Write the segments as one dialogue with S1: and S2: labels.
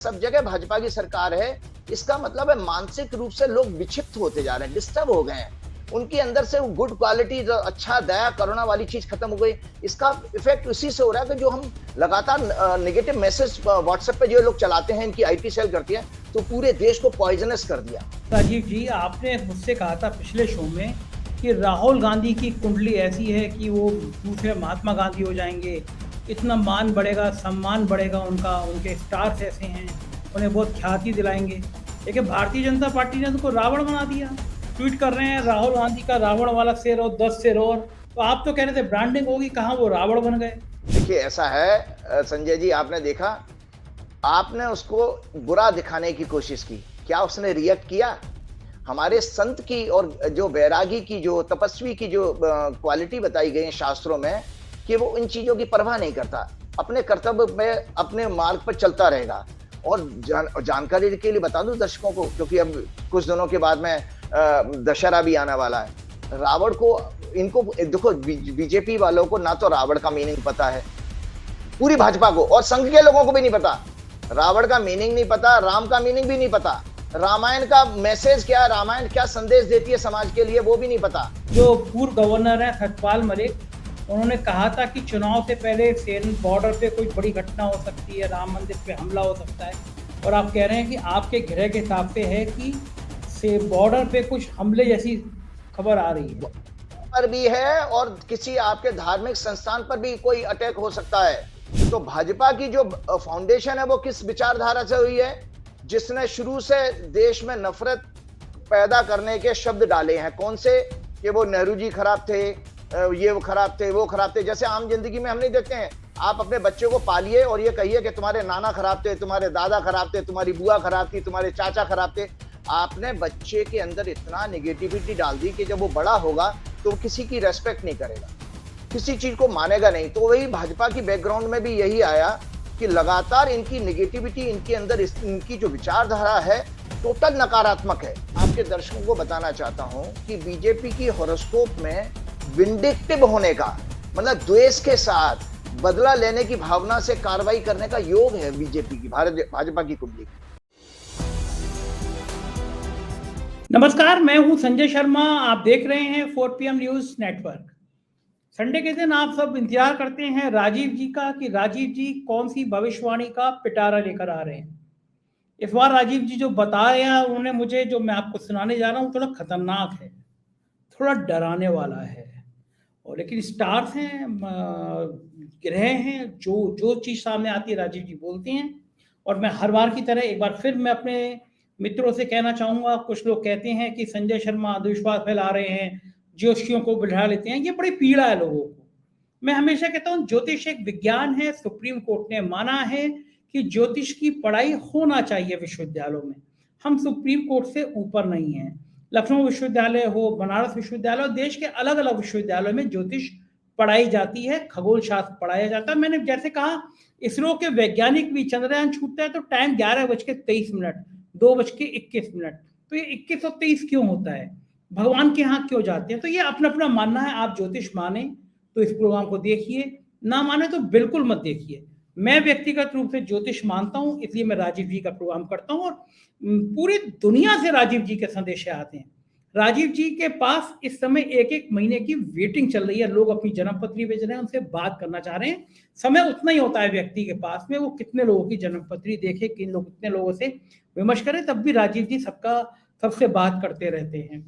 S1: सब जगह भाजपा की सरकार है। इसका मतलब है मानसिक रूप से लोग विक्षिप्त होते जा रहे हैं, डिस्टर्ब हो गए हैं। उनकी अंदर से वो गुड क्वालिटी जो अच्छा दया करुणा वाली चीज खत्म हो गई। इसका इफेक्ट उसी से हो रहा है कि जो हम लगातार नेगेटिव मैसेज व्हाट्सएप पे जो लोग चलाते हैं, इनकी आईटी सेल करती है, तो पूरे देश को पॉइजनस कर दिया।
S2: राजीव जी, आपने मुझसे कहा था पिछले शो में कि राहुल गांधी की कुंडली ऐसी है कि वो दूसरे महात्मा गांधी हो जाएंगे, इतना मान बढ़ेगा, सम्मान बढ़ेगा उनका, उनके स्टार्स ऐसे हैं, उन्हें बहुत ख्याति दिलाएंगे। लेकिन भारतीय जनता पार्टी ने उनको रावण बना दिया। ट्वीट कर रहे हैं राहुल गांधी का रावण वाला सिर और 10 सिर और, तो आप तो कह रहे थे ब्रांडिंग होगी, कहाँ वो रावण बन गए।
S1: देखिए ऐसा है संजय जी, आपने देखा, आपने उसको बुरा दिखाने की कोशिश की, क्या उसने रिएक्ट किया? हमारे संत की और जो वैरागी की, जो तपस्वी की जो क्वालिटी बताई गई है शास्त्रों में, कि वो इन चीजों की परवाह नहीं करता, अपने कर्तव्य में अपने मार्ग पर चलता रहेगा। और जानकारी के लिए बता दूं दर्शकों को, क्योंकि अब कुछ दिनों के बाद में दशहरा भी आने वाला है। रावण को, इनको देखो, बीजेपी वालों को ना तो रावण का मीनिंग पता है, पूरी भाजपा को और संघ के लोगों को भी नहीं पता। रावण का मीनिंग नहीं पता, राम का मीनिंग भी नहीं पता, रामायण का मैसेज क्या, रामायण क्या संदेश देती है समाज के लिए, वो भी नहीं पता।
S2: जो पूर्व गवर्नर है सतपाल मलिक, उन्होंने कहा था कि चुनाव से पहले सेन बॉर्डर पे कोई बड़ी घटना हो सकती है, राम मंदिर पे हमला हो सकता है, और आप कह रहे हैं कि आपके गृह के हिसाब से है कि से बॉर्डर पे कुछ हमले जैसी खबर आ रही है।
S1: पर भी है और किसी आपके धार्मिक संस्थान पर भी कोई अटैक हो सकता है। तो भाजपा की जो फाउंडेशन है वो किस विचारधारा से हुई है, जिसने शुरू से देश में नफरत पैदा करने के शब्द डाले हैं। कौन से? कि वो नेहरू जी खराब थे, ये वो खराब थे, वो खराब थे। जैसे आम जिंदगी में हम नहीं देखते हैं, आप अपने बच्चे को पालिए और ये कहिए कि तुम्हारे नाना खराब थे, तुम्हारे दादा खराब थे, तुम्हारी बुआ खराब थी, तुम्हारे चाचा खराब थे। आपने बच्चे के अंदर इतना नेगेटिविटी डाल दी कि जब वो बड़ा होगा तो किसी की रेस्पेक्ट नहीं करेगा, किसी चीज को मानेगा नहीं। तो वही भाजपा की बैकग्राउंड में भी यही आया कि लगातार इनकी नेगेटिविटी, इनके अंदर इनकी जो विचारधारा है टोटल नकारात्मक है। आपके दर्शकों को बताना चाहता हूं कि बीजेपी की हॉरोस्कोप में विंडिक्टिव होने का मतलब द्वेष के साथ बदला लेने की भावना से कार्रवाई करने का योग है बीजेपी की, भाजपा की कुंडली।
S2: नमस्कार, मैं हूं संजय शर्मा, आप देख रहे हैं 4 PM न्यूज नेटवर्क। संडे के दिन आप सब इंतजार करते हैं राजीव जी का कि राजीव जी कौन सी भविष्यवाणी का पिटारा लेकर आ रहे हैं। इस बार राजीव जी जो बताया उन्होंने मुझे, जो मैं आपको सुनाने जा रहा हूं, थोड़ा खतरनाक है, थोड़ा डराने वाला है। और लेकिन स्टार्स हैं, ग्रह हैं, जो जो चीज़ सामने आती है राजीव जी बोलते हैं। और मैं हर बार की तरह एक बार फिर मैं अपने मित्रों से कहना चाहूँगा, कुछ लोग कहते हैं कि संजय शर्मा अंधविश्वास फैला रहे हैं, ज्योतिषियों को बिठा लेते हैं, ये बड़ी पीड़ा है लोगों को। मैं हमेशा कहता हूँ ज्योतिष एक विज्ञान है, सुप्रीम कोर्ट ने माना है कि ज्योतिष की पढ़ाई होना चाहिए विश्वविद्यालयों में। हम सुप्रीम कोर्ट से ऊपर नहीं हैं। लखनऊ विश्वविद्यालय हो, बनारस विश्वविद्यालय हो, देश के अलग अलग विश्वविद्यालयों में ज्योतिष पढ़ाई जाती है, खगोल शास्त्र पढ़ाया जाता है। मैंने जैसे कहा, इसरो के वैज्ञानिक भी, चंद्रयान छूटता है तो टाइम 11:23, 2:21। तो ये 21 और 23 क्यों होता है, भगवान के यहाँ क्यों जाते हैं? तो ये अपना अपना मानना है। आप ज्योतिष माने तो इस प्रोग्राम को देखिए, ना माने तो बिल्कुल मत देखिए। मैं व्यक्तिगत रूप से ज्योतिष मानता हूं, इसलिए मैं राजीव जी का प्रोग्राम करता हूं। और पूरी दुनिया से राजीव जी के संदेश आते हैं। राजीव जी के पास इस समय एक एक महीने की वेटिंग चल रही है। लोग अपनी जन्मपत्री भेज रहे हैं, उनसे बात करना चाह रहे हैं। समय उतना ही होता है व्यक्ति के पास में, वो कितने लोगों की जन्मपत्री देखे, कितने लोगों से विमर्श करें, तब भी राजीव जी सबसे बात करते रहते हैं।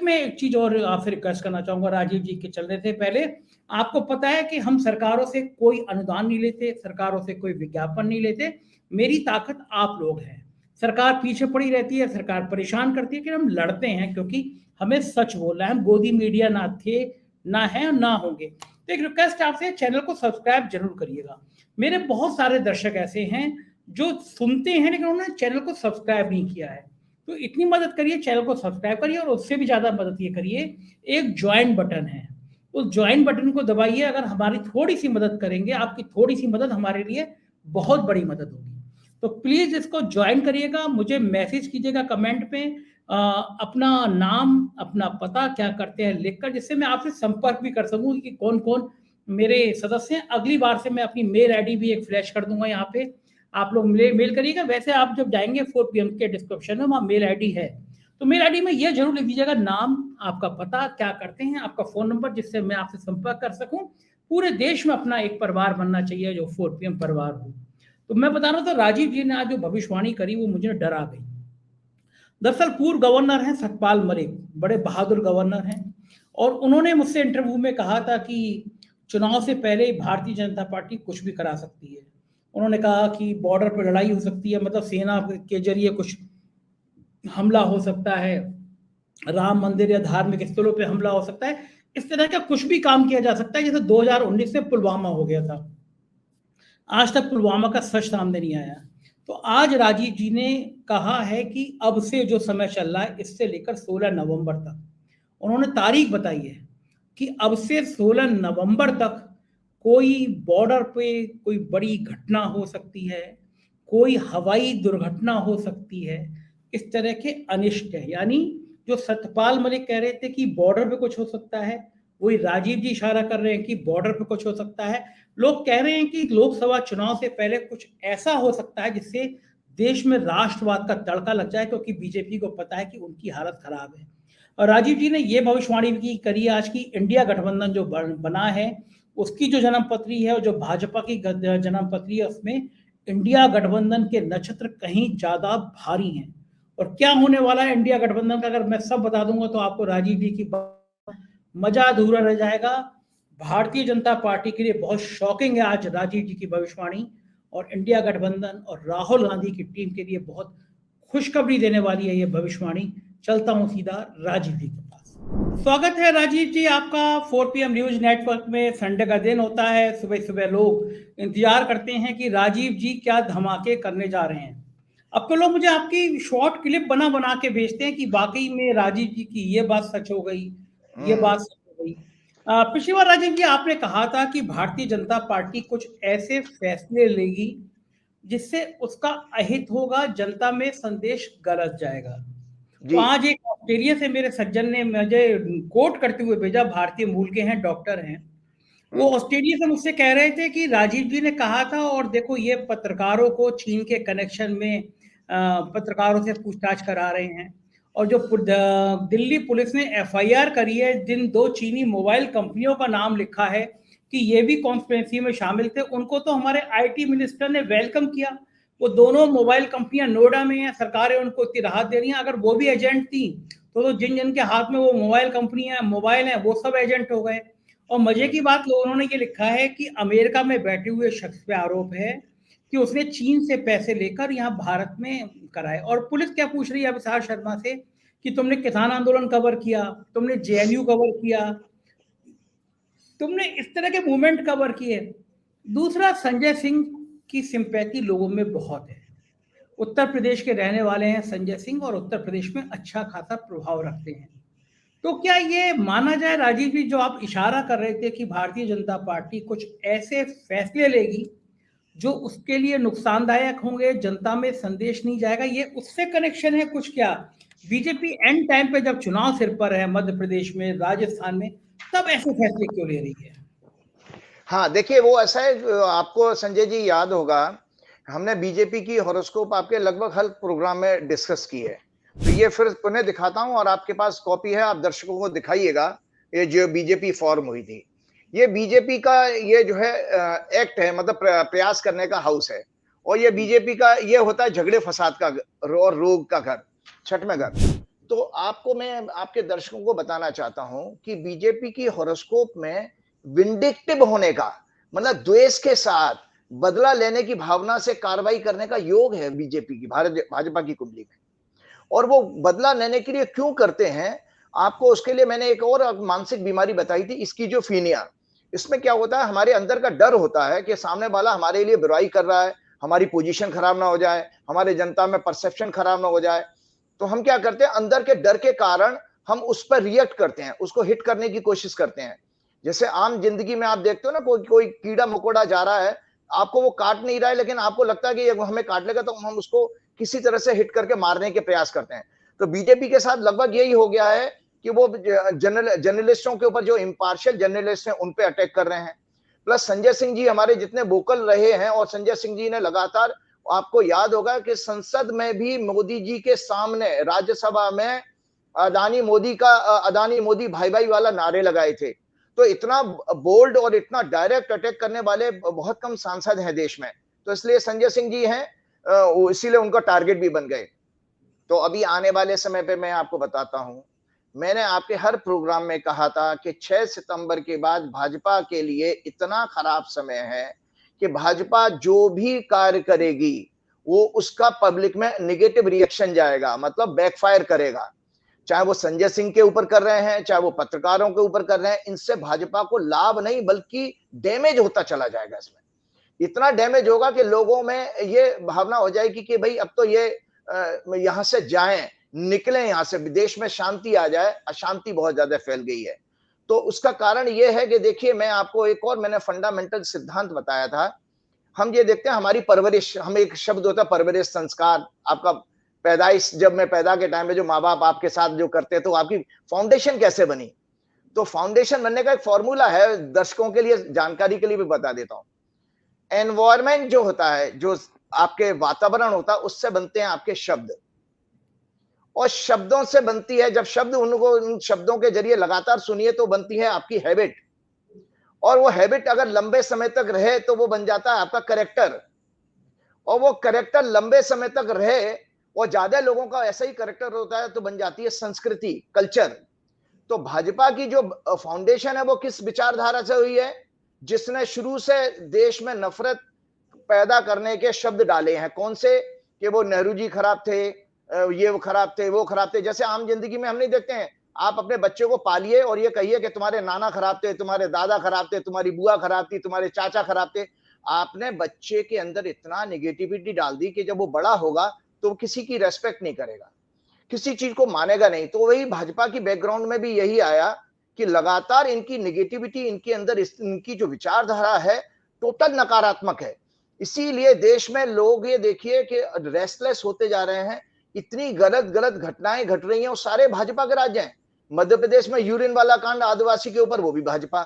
S2: मैं एक चीज और आपसे रिक्वेस्ट करना चाहूंगा राजीव जी के चलने से पहले। आपको पता है कि हम सरकारों से कोई अनुदान नहीं लेते, सरकारों से कोई विज्ञापन नहीं लेते। मेरी ताकत आप लोग हैं। सरकार पीछे पड़ी रहती है, सरकार परेशान करती है, कि हम लड़ते हैं क्योंकि हमें सच बोलना है। हम गोदी मीडिया ना थे, ना है, ना होंगे। तो एक रिक्वेस्ट आपसे, चैनल को सब्सक्राइब जरूर करिएगा। मेरे बहुत सारे दर्शक ऐसे हैं जो सुनते हैं लेकिन उन्होंने चैनल को सब्सक्राइब नहीं किया है। तो इतनी मदद करिए, चैनल को सब्सक्राइब करिए, और उससे भी ज्यादा मदद ये करिए, एक ज्वाइन बटन है, उस ज्वाइन बटन को दबाइए। अगर हमारी थोड़ी सी मदद करेंगे, आपकी थोड़ी सी मदद हमारे लिए बहुत बड़ी मदद होगी। तो प्लीज इसको ज्वाइन करिएगा। मुझे मैसेज कीजिएगा कमेंट पे, अपना नाम, अपना पता, क्या करते हैं लिखकर, जिससे मैं आपसे संपर्क भी कर सकूं कि कौन कौन मेरे सदस्य हैं। अगली बार से मैं अपनी मेल आईडी भी एक फ्लैश कर दूंगा यहाँ पे। आप लोग मेल करिएगा। वैसे आप जब जाएंगे 4 PM के डिस्क्रिप्शन में, वहाँ मेल आईडी है, तो मेल आईडी में ये जरूर लिख दीजिएगा, नाम, आपका पता, क्या करते हैं, आपका फ़ोन नंबर, जिससे मैं आपसे संपर्क कर सकूं। पूरे देश में अपना एक परिवार बनना चाहिए जो 4 PM परिवार हो। तो मैं बता रहा था, राजीव जी ने आज जो भविष्यवाणी करी वो मुझे डरा गई। दरअसल पूर्व गवर्नर हैं सतपाल मलिक, बड़े बहादुर गवर्नर हैं, और उन्होंने मुझसे इंटरव्यू में कहा था कि चुनाव से पहले भारतीय जनता पार्टी कुछ भी करा सकती है। उन्होंने कहा कि बॉर्डर पर लड़ाई हो सकती है, मतलब सेना के जरिए कुछ हमला हो सकता है, राम मंदिर या धार्मिक स्थलों पे हमला हो सकता है, इस तरह का कुछ भी काम किया जा सकता है, जैसे 2019 में पुलवामा हो गया था। आज तक पुलवामा का सच सामने नहीं आया। तो आज राजीव जी ने कहा है कि अब से जो समय चल रहा है, इससे लेकर 16 नवंबर तक, उन्होंने तारीख बताई है कि अब से 16 नवंबर तक कोई बॉर्डर पे कोई बड़ी घटना हो सकती है, कोई हवाई दुर्घटना हो सकती है, इस तरह के अनिष्ट है। यानी जो सतपाल मलिक कह रहे थे कि बॉर्डर पे कुछ हो सकता है, वही राजीव जी इशारा कर रहे हैं कि बॉर्डर पे कुछ हो सकता है। लोग कह रहे हैं कि लोकसभा चुनाव से पहले कुछ ऐसा हो सकता है जिससे देश में राष्ट्रवाद का तड़का लग जाए, क्योंकि बीजेपी को पता है कि उनकी हालत खराब है। और राजीव जी ने ये भविष्यवाणी भी करी आज की इंडिया गठबंधन जो बना है, उसकी जो जन्मपत्री है और जो भाजपा की जन्मपत्री है, उसमें इंडिया गठबंधन के नक्षत्र कहीं ज्यादा भारी हैं। और क्या होने वाला है इंडिया गठबंधन का, अगर मैं सब बता दूंगा तो आपको राजीव जी की मजा अधूरा रह जाएगा। भारतीय जनता पार्टी के लिए बहुत शॉकिंग है आज राजीव जी की भविष्यवाणी, और इंडिया गठबंधन और राहुल गांधी की टीम के लिए बहुत खुशखबरी देने वाली है ये भविष्यवाणी। चलता हूं सीधा राजीव जी के पास। स्वागत है राजीव जी आपका 4 PM न्यूज नेटवर्क में। संडे का दिन होता है, सुबह सुबह लोग इंतजार करते हैं कि राजीव जी क्या धमाके करने जा रहे हैं। अब तो लोग मुझे आपकी शॉर्ट क्लिप बना बना के भेजते हैं कि वाकई में राजीव जी की ये बात सच हो गई, ये बात सच हो गई। पिछली बार राजीव जी आपने कहा था कि भारतीय जनता पार्टी कुछ ऐसे फैसले लेगी जिससे उसका अहित होगा, जनता में संदेश गलत जाएगा। तो
S1: जी।
S2: आज एक ऑस्ट्रेलिया से मेरे सज्जन ने मुझे कोट करते हुए भेजा, भारतीय मूल के हैं, डॉक्टर हैं, वो ऑस्ट्रेलिया से मुझसे कह रहे थे कि राजीव जी ने कहा था, और देखो ये पत्रकारों को चीन के कनेक्शन में पत्रकारों से पूछताछ करा रहे हैं, और जो दिल्ली पुलिस ने FIR करी है, जिन 2 चीनी मोबाइल कंपनियों का नाम लिखा है कि ये भी कॉन्स्पिरेसी में शामिल थे, उनको तो हमारे IT मिनिस्टर ने वेलकम किया। वो दोनों मोबाइल कंपनियां नोएडा में हैं, सरकारें उनको इतनी राहत दे रही हैं। अगर वो भी एजेंट थी तो जिन जिन के हाथ में वो मोबाइल कंपनियां मोबाइल हैं, वो सब एजेंट हो गए। और मजे की बात, उन्होंने ये लिखा है कि अमेरिका में बैठे हुए शख्स पे आरोप है कि उसने चीन से पैसे लेकर यहाँ भारत में कराए। और पुलिस क्या पूछ रही है अभिसार शर्मा से कि तुमने किसान आंदोलन कवर किया, तुमने JNU कवर किया, तुमने इस तरह के मूवमेंट कवर किए। दूसरा, संजय सिंह की सिंपैथी लोगों में बहुत है। उत्तर प्रदेश के रहने वाले हैं संजय सिंह, और उत्तर प्रदेश में अच्छा खासा प्रभाव रखते हैं। तो क्या ये माना जाए राजीव जी, जो आप इशारा कर रहे थे कि भारतीय जनता पार्टी कुछ ऐसे फैसले लेगी जो उसके लिए नुकसानदायक होंगे, जनता में संदेश नहीं जाएगा, ये उससे कनेक्शन है कुछ? क्या बीजेपी एंड टाइम पे जब चुनाव सिर पर है, मध्य प्रदेश में, राजस्थान में, तब ऐसे फैसले क्यों ले रही है?
S1: हाँ, देखिए वो ऐसा है, आपको संजय जी याद होगा, हमने बीजेपी की हॉरोस्कोप आपके लगभग हर प्रोग्राम में डिस्कस की है। तो ये फिर पुनः दिखाता हूं, और आपके पास कॉपी है, आप दर्शकों को दिखाइएगा। ये जो बीजेपी फॉर्म हुई थी, ये बीजेपी का ये जो है एक्ट है, मतलब प्रयास करने का हाउस है। और ये बीजेपी का ये होता है झगड़े फसाद का और रोग का घर, छठवें घर। तो आपको मैं आपके दर्शकों को बताना चाहता हूं कि बीजेपी की हॉरोस्कोप में विंडिक्टिव होने का, मतलब द्वेष के साथ बदला लेने की भावना से कार्रवाई करने का योग है बीजेपी की, भाजपा की कुंडली में। और वो बदला लेने के लिए क्यों करते हैं, आपको उसके लिए मैंने एक और मानसिक बीमारी बताई थी, स्किज़ोफ्रेनिया। इसमें क्या होता है, हमारे अंदर का डर होता है कि सामने वाला हमारे लिए बुराई कर रहा है, हमारी पोजीशन खराब ना हो जाए, हमारे जनता में परसेप्शन खराब ना हो जाए। तो हम क्या करते हैं, अंदर के डर के कारण हम उस पर रिएक्ट करते हैं, उसको हिट करने की कोशिश करते हैं। जैसे आम जिंदगी में आप देखते हो ना, कोई कीड़ा मकोड़ा जा रहा है, आपको वो काट नहीं रहा है, लेकिन आपको लगता है कि वो हमें काट लेगा, तो हम उसको किसी तरह से हिट करके मारने के प्रयास करते हैं। तो बीजेपी के साथ लगभग यही हो गया है कि वो जर्नलिस्टों के ऊपर, जो इम्पार्शियल जर्नलिस्ट हैं, उन पे अटैक कर रहे हैं। प्लस संजय सिंह जी हमारे जितने वोकल रहे हैं, और संजय सिंह जी ने लगातार आपको याद होगा कि संसद में भी मोदी जी के सामने राज्यसभा में अदानी मोदी भाई भाई वाला नारे लगाए थे। तो इतना बोल्ड और इतना डायरेक्ट अटैक करने वाले बहुत कम सांसद हैं देश में, तो इसलिए संजय सिंह जी हैं, इसीलिए उनका टारगेट भी बन गए। तो अभी आने वाले समय पे मैं आपको बताता हूं, मैंने आपके हर प्रोग्राम में कहा था कि 6 सितंबर के बाद भाजपा के लिए इतना खराब समय है कि भाजपा जो भी कार्य करेगी वो उसका पब्लिक में नेगेटिव रिएक्शन जाएगा, मतलब बैकफायर करेगा। चाहे वो संजय सिंह के ऊपर कर रहे हैं, चाहे वो पत्रकारों के ऊपर कर रहे हैं, इनसे भाजपा को लाभ नहीं बल्कि डैमेज होता चला जाएगा। इसमें इतना डैमेज होगा कि लोगों में ये भावना हो जाएगी कि भाई अब तो ये यहां से जाएं, निकलें यहां से, देश में शांति आ जाए। अशांति बहुत ज्यादा फैल गई है। तो उसका कारण ये है कि देखिए, मैं आपको एक और मैंने फंडामेंटल सिद्धांत बताया था। हम ये देखते हैं हमारी परवरिश, हम एक शब्द होता है परवरिश, संस्कार, आपका पैदाइश, जब मैं पैदा के टाइम में जो माँ बाप आपके साथ जो करते तो आपकी फाउंडेशन कैसे बनी। तो फाउंडेशन बनने का एक फॉर्मूला है, दर्शकों के लिए जानकारी के लिए भी बता देता हूं। एनवायरमेंट जो होता है, जो आपके वातावरण होता है, उससे बनते हैं आपके शब्द, और शब्दों से बनती है, जब शब्द उनको उन शब्दों के जरिए लगातार सुनिए तो बनती है आपकी हैबिट, और वो हैबिट अगर लंबे समय तक रहे तो वो बन जाता है आपका करेक्टर, और वो करेक्टर लंबे समय तक रहे और ज्यादा लोगों का ऐसा ही करेक्टर होता है तो बन जाती है संस्कृति, कल्चर। तो भाजपा की जो फाउंडेशन है वो किस विचारधारा से हुई है, जिसने शुरू से देश में नफरत पैदा करने के शब्द डाले हैं। कौन से? कि वो नेहरू जी खराब थे, ये वो खराब थे, वो खराब थे। जैसे आम जिंदगी में हम नहीं देखते हैं, आप अपने बच्चे को पालिए और ये कहिए कि तुम्हारे नाना खराब थे, तुम्हारे दादा खराब थे, तुम्हारी बुआ खराब थी, तुम्हारे चाचा खराब थे। आपने बच्चे के अंदर इतना निगेटिविटी डाल दी कि जब वो बड़ा होगा तो वो किसी की रेस्पेक्ट नहीं करेगा, किसी चीज को मानेगा नहीं। तो वही भाजपा की बैकग्राउंड में भी यही आया कि लगातार इनकी निगेटिविटी, इनके अंदर इनकी जो विचारधारा है टोटल नकारात्मक है। इसीलिए देश में लोग ये देखिए कि रेस्टलेस होते जा रहे हैं। इतनी गलत गलत घटनाएं घट रही हैं और सारे भाजपा के राज्य हैं। मध्य प्रदेश में यूरिन वाला कांड आदिवासी के ऊपर, वो भी भाजपा।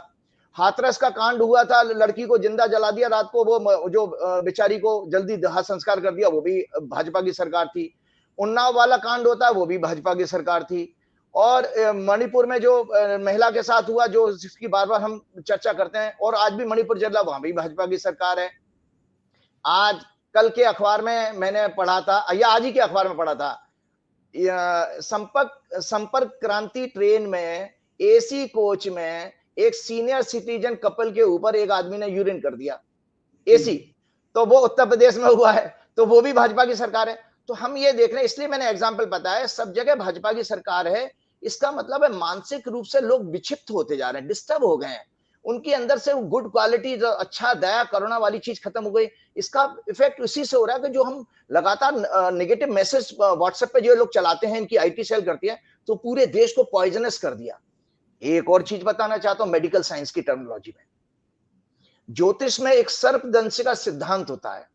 S1: हाथरस का कांड हुआ था, लड़की को जिंदा जला दिया रात को, वो जो बेचारी को जल्दी दाह संस्कार कर दिया, वो भी भाजपा की सरकार थी। उन्नाव वाला कांड होता है, वो भी भाजपा की सरकार थी। और मणिपुर में जो महिला के साथ हुआ, जो जिसकी बार बार हम चर्चा करते हैं, और आज भी मणिपुर जला, वहां भी भाजपा की सरकार है। आज कल के अखबार में मैंने पढ़ा था, या आज ही के अखबार में पढ़ा था, संपर्क क्रांति ट्रेन में एसी कोच में एक सीनियर सिटीजन कपल के ऊपर एक आदमी ने यूरिन कर दिया, एसी। तो वो उत्तर प्रदेश में हुआ है, तो वो भी भाजपा की सरकार है। तो हम ये देख रहे हैं, इसलिए मैंने एग्जाम्पल बताया, सब जगह भाजपा की सरकार है। इसका मतलब है मानसिक रूप से लोग विक्षिप्त होते जा रहे हैं, डिस्टर्ब हो गए हैं। उनके अंदर से गुड क्वालिटी, जो अच्छा दया करुणा वाली चीज खत्म हो गई। इसका इफेक्ट इसी से हो रहा है कि जो हम लगातार नेगेटिव मैसेज व्हाट्सएप पे जो लोग चलाते हैं, इनकी आईटी सेल करती है, तो पूरे देश को पॉइजनस कर दिया। एक और चीज बताना चाहता हूं मेडिकल साइंस की टर्मिनोलॉजी में। ज्योतिष में एक सर्पदंश का सिद्धांत होता है।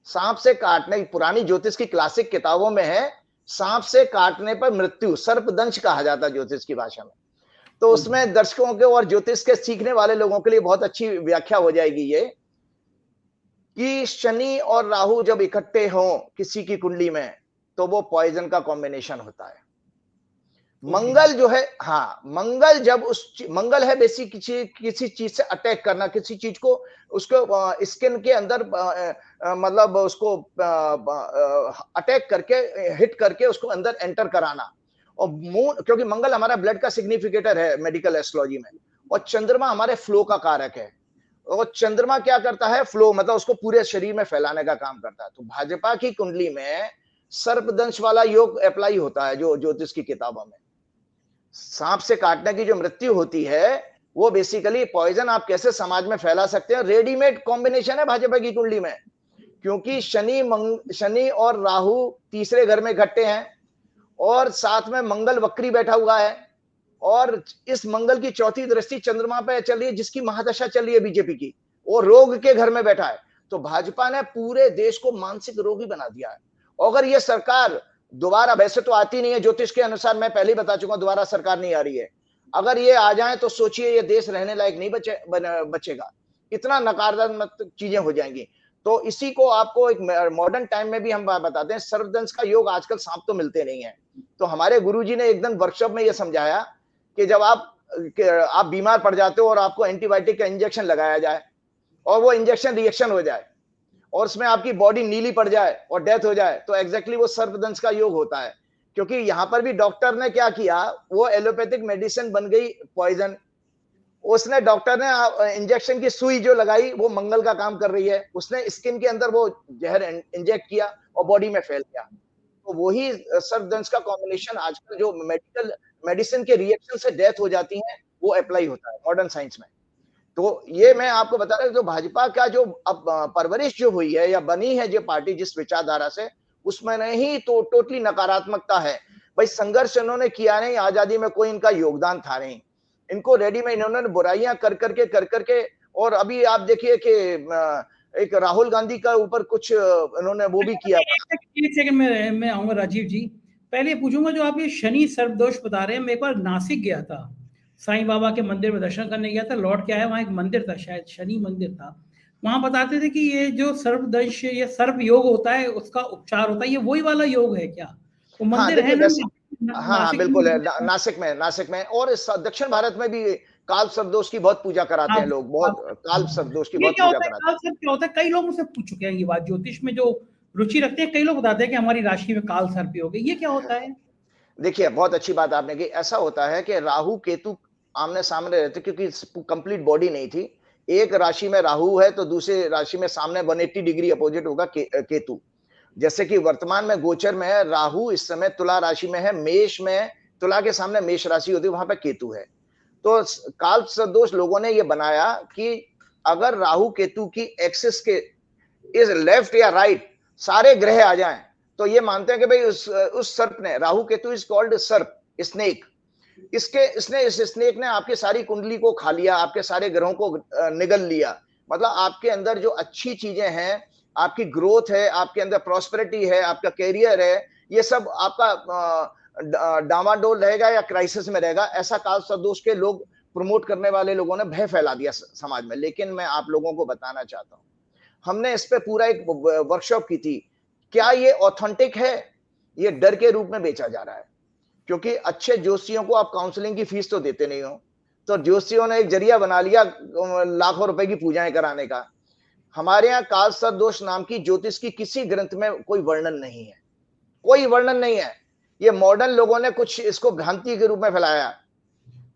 S1: सांप से काटने, पुरानी ज्योतिष की क्लासिक किताबों में है, सांप से काटने पर मृत्यु सर्पदंश कहा जाता है ज्योतिष की भाषा में। तो उसमें दर्शकों के और ज्योतिष के सीखने वाले लोगों के लिए बहुत अच्छी व्याख्या हो जाएगी ये, कि शनि और राहु जब इकट्ठे हों किसी की कुंडली में तो वो पॉइजन का कॉम्बिनेशन होता है। मंगल जो है, हाँ, मंगल जब मंगल है बेसिक किसी चीज से अटैक करना, किसी चीज को उसको स्किन के अंदर मतलब उसको अटैक करके, हिट करके उसको अंदर एंटर कराना। और मून, क्योंकि मंगल हमारा ब्लड का सिग्निफिकेटर है मेडिकल एस्ट्रोलॉजी में, और चंद्रमा हमारे फ्लो का कारक है। और चंद्रमा क्या करता है? फ्लो, मतलब उसको पूरे शरीर में फैलाने का काम करता है। तो भाजपा की कुंडली में सर्पदंश वाला योग अप्लाई होता है, जो ज्योतिष की किताबों में सांप से काटने की जो मृत्यु होती है, वो बेसिकली पॉइजन आप कैसे समाज में फैला सकते हैं, रेडीमेड कॉम्बिनेशन है भाजपा की कुंडली में। क्योंकि शनि और राहु तीसरे घर में इकट्ठे हैं, और साथ में मंगल वक्री बैठा हुआ है, और इस मंगल की चौथी दृष्टि चंद्रमा पे चल रही है, जिसकी महादशा चल रही है बीजेपी की, वो रोग के घर में बैठा है। तो भाजपा ने पूरे देश को मानसिक रोगी बना दिया है। अगर ये सरकार दोबारा, वैसे तो आती नहीं है ज्योतिष के अनुसार, मैं पहले ही बता चुका, दोबारा सरकार नहीं आ रही है, अगर ये आ जाए तो सोचिए ये देश रहने लायक नहीं बचेगा, इतना नकारात्मक चीजें हो जाएंगी। तो इसी को आपको एक मॉडर्न टाइम में भी हम बताते हैं, सर्वदंश का योग। आजकल सांप तो मिलते नहीं है, तो हमारे गुरुजी ने एक दिन वर्कशॉप में यह समझाया कि जब आप बीमार पड़ जाते हो और आपको एंटीबायोटिक का इंजेक्शन लगाया जाए और वो इंजेक्शन रिएक्शन हो जाए और उसमें आपकी बॉडी नीली पड़ जाए और डेथ हो जाए, तो एग्जैक्टली वो सर्पदंश का योग होता है। क्योंकि यहां पर भी डॉक्टर ने क्या किया, वो एलोपैथिक मेडिसिन बन गई पॉइजन। उसने डॉक्टर ने इंजेक्शन की सुई जो लगाई वो मंगल का काम कर रही है, उसने स्किन के अंदर वो जहर इंजेक्ट किया और बॉडी में फैल गया। तो वही सर्पदंश का कॉम्बिनेशन आजकल जो मेडिसिन के रिएक्शन से डेथ हो जाती है, वो अप्लाई होता है मॉडर्न साइंस में। तो ये मैं आपको बता रहा हूं, जो भाजपा का जो अब परवरिश जो हुई है या बनी है जो पार्टी जिस विचारधारा से, उसमें नहीं तो टोटली नकारात्मकता है। भाई संघर्ष इन्होंने किया नहीं, आजादी में कोई इनका योगदान था नहीं, इनको रेडी में इन्होंने बुराइयां कर करके और अभी आप देखिए कि एक राहुल गांधी का ऊपर कुछ इन्होंने वो भी किया।
S2: एक सेकंड में मैं आऊंगा राजीव जी, पहले पूछूंगा जो आप ये शनि सर्पदोष बता रहे हैं, मैं एक बार नासिक गया था, साईं बाबा के मंदिर में दर्शन करने गया था, लौट के आया, वहां एक मंदिर था, शायद शनि मंदिर था, वहां बताते थे कि ये जो सर्पदंश ये सर्प योग होता है उसका उपचार होता है, ये वही वाला योग है क्या? वो
S1: हाँ
S2: मंदिर है
S1: देखिए,
S2: ना
S1: वैसे हाँ
S2: नासिक
S1: बिल्कुल है,
S2: में?
S1: नासिक में और दक्षिण भारत में भी काल सर्पदोष की बहुत पूजा कराते
S2: हाँ,
S1: हैं लोग,
S2: हाँ,
S1: बहुत काल सर्पदोष की
S2: ये
S1: बहुत
S2: क्या
S1: पूजा
S2: होता है
S1: कराते
S2: काल सर्प क्या होता है? कई लोग मुझसे पूछ चुके हैं ये बात, ज्योतिष में जो रुचि रखते हैं कई लोग बताते हैं कि हमारी राशि में काल सर्प योग है, ये क्या होता है?
S1: हैं। देखिए, बहुत अच्छी बात आपने की। ऐसा होता है कि राहु केतु आमने सामने रहते, क्योंकि कंप्लीट बॉडी नहीं थी। एक राशि में राहु है तो दूसरी राशि में सामने 180 डिग्री अपोजिट होगा केतु। जैसे कि वर्तमान में गोचर में है, राहु इस समय तुला राशि में है, मेष में, तुला के सामने मेष राशि होती है, वहां पे केतु है। तो काल सदोष लोगों ने ये बनाया कि अगर राहु केतु की एक्सिस के इस लेफ्ट या राइट सारे ग्रह आ जाएं, तो ये मानते हैं कि भाई उस सर्प ने, राहु केतु इज कॉल्ड सर्प, स्नेक, इस स्नेक ने आपकी सारी कुंडली को खा लिया, आपके सारे ग्रहों को निगल लिया। मतलब आपके अंदर जो अच्छी चीजें हैं, आपकी ग्रोथ है, आपके अंदर प्रॉस्पेरिटी है, आपका कैरियर है, ये सब आपका डामाडोल रहेगा या क्राइसिस में रहेगा। ऐसा काल सदोष के लोग प्रमोट करने वाले लोगों ने भय फैला दिया समाज में। लेकिन मैं आप लोगों को बताना चाहता हूं, हमने इस पे पूरा एक वर्कशॉप की थी, क्या ये ऑथेंटिक है? ये डर के रूप में बेचा जा रहा है, क्योंकि अच्छे ज्योतिषियों को आप काउंसलिंग की फीस तो देते नहीं हो, तो ज्योतिषियों ने एक जरिया बना लिया लाखों रुपए की पूजाएं कराने का। हमारे यहाँ काल सदोष नाम की ज्योतिष की किसी ग्रंथ में कोई वर्णन नहीं है, कोई वर्णन नहीं है। ये मॉडर्न लोगों ने कुछ इसको भ्रांति के रूप में फैलाया।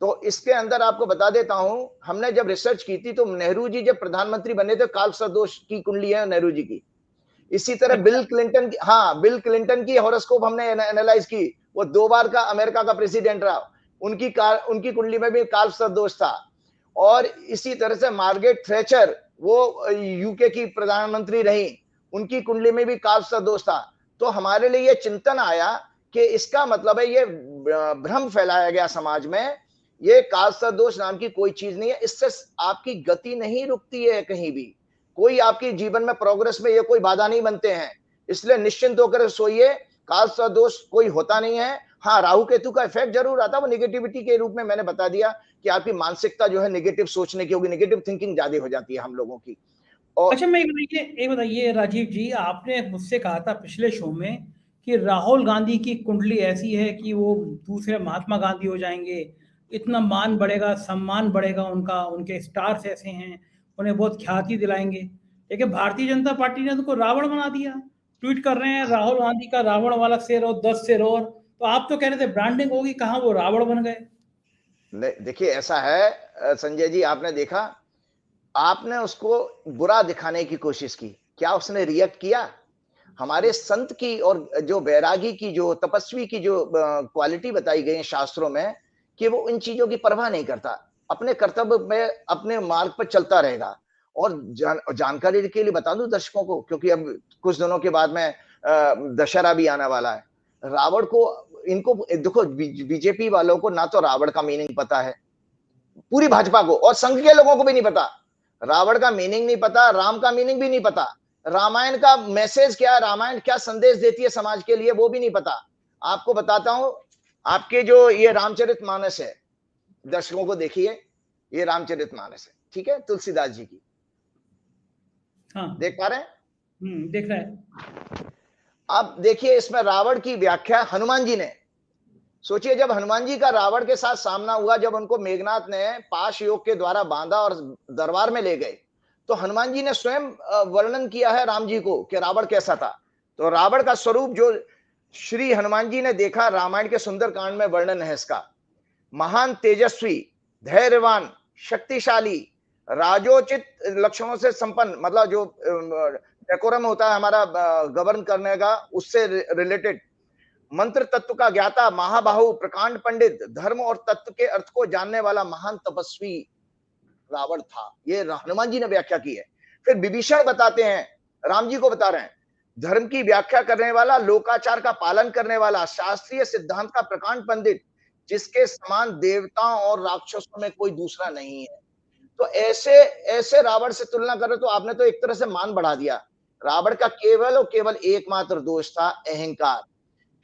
S1: तो इसके अंदर आपको बता देता हूं, हमने जब रिसर्च की थी तो नेहरू जी जब प्रधानमंत्री बने थे, काल सदोष की कुंडली है नेहरू जी की। इसी तरह
S2: अच्छा,
S1: बिल क्लिंटन की हॉरोस्कोप हमने एनालाइज की, वो 2 बार का अमेरिका का प्रेसिडेंट रहा, उनकी कुंडली में भी काल सदोष था। और इसी तरह से मार्गरेट थ्रेचर, वो यूके की प्रधानमंत्री रही, उनकी कुंडली में भी काल सदोष था। तो हमारे लिए ये चिंतन आया कि इसका मतलब है ये भ्रम फैलाया गया समाज में, ये काल सदोष नाम की कोई चीज नहीं है, इससे आपकी गति नहीं रुकती है कहीं भी, कोई आपकी जीवन में प्रोग्रेस में ये कोई बाधा नहीं बनते हैं। इसलिए निश्चिंत होकर सोइए, काल सदोष कोई होता नहीं है। हाँ, राहु केतु का इफेक्ट जरूर आता है, वो निगेटिविटी के रूप में मैंने बता दिया कि आपकी मानसिकता जो है निगेटिव सोचने की होगी, निगेटिव थिंकिंग ज्यादा हो जाती है हम लोगों की। और
S2: अच्छा, मैं एक बताइए राजीव जी, आपने मुझसे कहा था पिछले शो में कि राहुल गांधी की कुंडली ऐसी है कि वो दूसरे महात्मा गांधी हो जाएंगे, इतना मान बढ़ेगा, सम्मान बढ़ेगा उनका, उनके स्टार्स ऐसे हैं, उन्हें बहुत ख्याति दिलाएंगे। लेकिन भारतीय जनता पार्टी ने उनको रावण बना दिया, ट्वीट कर रहे हैं राहुल गांधी का रावण वाला सिर और 10 सिर, और तो आप तो कह रहे थे ब्रांडिंग होगी, कहाँ वो रावण बन गए?
S1: देखिए ऐसा है संजय जी, आपने देखा, आपने उसको बुरा दिखाने की कोशिश की, क्या उसने रिएक्ट किया? हमारे संत की और जो बैरागी की, जो तपस्वी की जो क्वालिटी बताई गई है शास्त्रों में, कि वो इन चीजों की परवाह नहीं करता, अपने कर्तव्य में अपने मार्ग पर चलता रहेगा। और जानकारी के लिए बता दूं दर्शकों को, क्योंकि अब कुछ दिनों के बाद में दशहरा भी आने वाला है। रावण को, इनको देखो, बीजेपी वालों को ना तो रावण का मीनिंग पता है, पूरी भाजपा को और संघ के लोगों को भी नहीं पता। रावण का मीनिंग नहीं पता, राम का मीनिंग भी नहीं पता, रामायण का मैसेज क्या है, रामायण क्या संदेश देती है समाज के लिए, वो भी नहीं पता। आपको बताता हूं, आपके जो ये रामचरितमानस है, दर्शकों को देखिए, ये रामचरितमानस है, ठीक है, तुलसीदास जी की,
S2: हाँ,
S1: देख पा रहे हैं?
S2: देख रहा है।
S1: अब देखिए इसमें रावण की व्याख्या हनुमान जी ने, सोचिए जब हनुमान जी का रावण के साथ सामना हुआ, जब उनको मेघनाथ ने पाश योग के द्वारा बांधा और दरबार में ले गए, तो हनुमान जी ने स्वयं वर्णन किया है राम जी को कि रावण कैसा था। तो रावण का स्वरूप जो श्री हनुमान जी ने देखा, रामायण के सुंदर कांड में वर्णन है इसका। महान तेजस्वी, धैर्यवान, शक्तिशाली, राजोचित लक्षणों से संपन्न, मतलब जो डेकोरम होता है हमारा गवर्न करने का, उससे रिलेटेड, मंत्र तत्व का ज्ञाता, महाबाहु, प्रकांड पंडित, धर्म और तत्व के अर्थ को जानने वाला महान तपस्वी रावण था। ये हनुमान जी ने व्याख्या की है। फिर विभीषण बताते हैं, राम जी को बता रहे हैं, धर्म की व्याख्या करने वाला, लोकाचार का पालन करने वाला, शास्त्रीय सिद्धांत का प्रकांड पंडित, जिसके समान देवताओं और राक्षसों में कोई दूसरा नहीं है। तो ऐसे ऐसे रावण से तुलना करें तो आपने तो एक तरह से मान बढ़ा दिया। रावण का केवल और केवल एकमात्र दोष था अहंकार,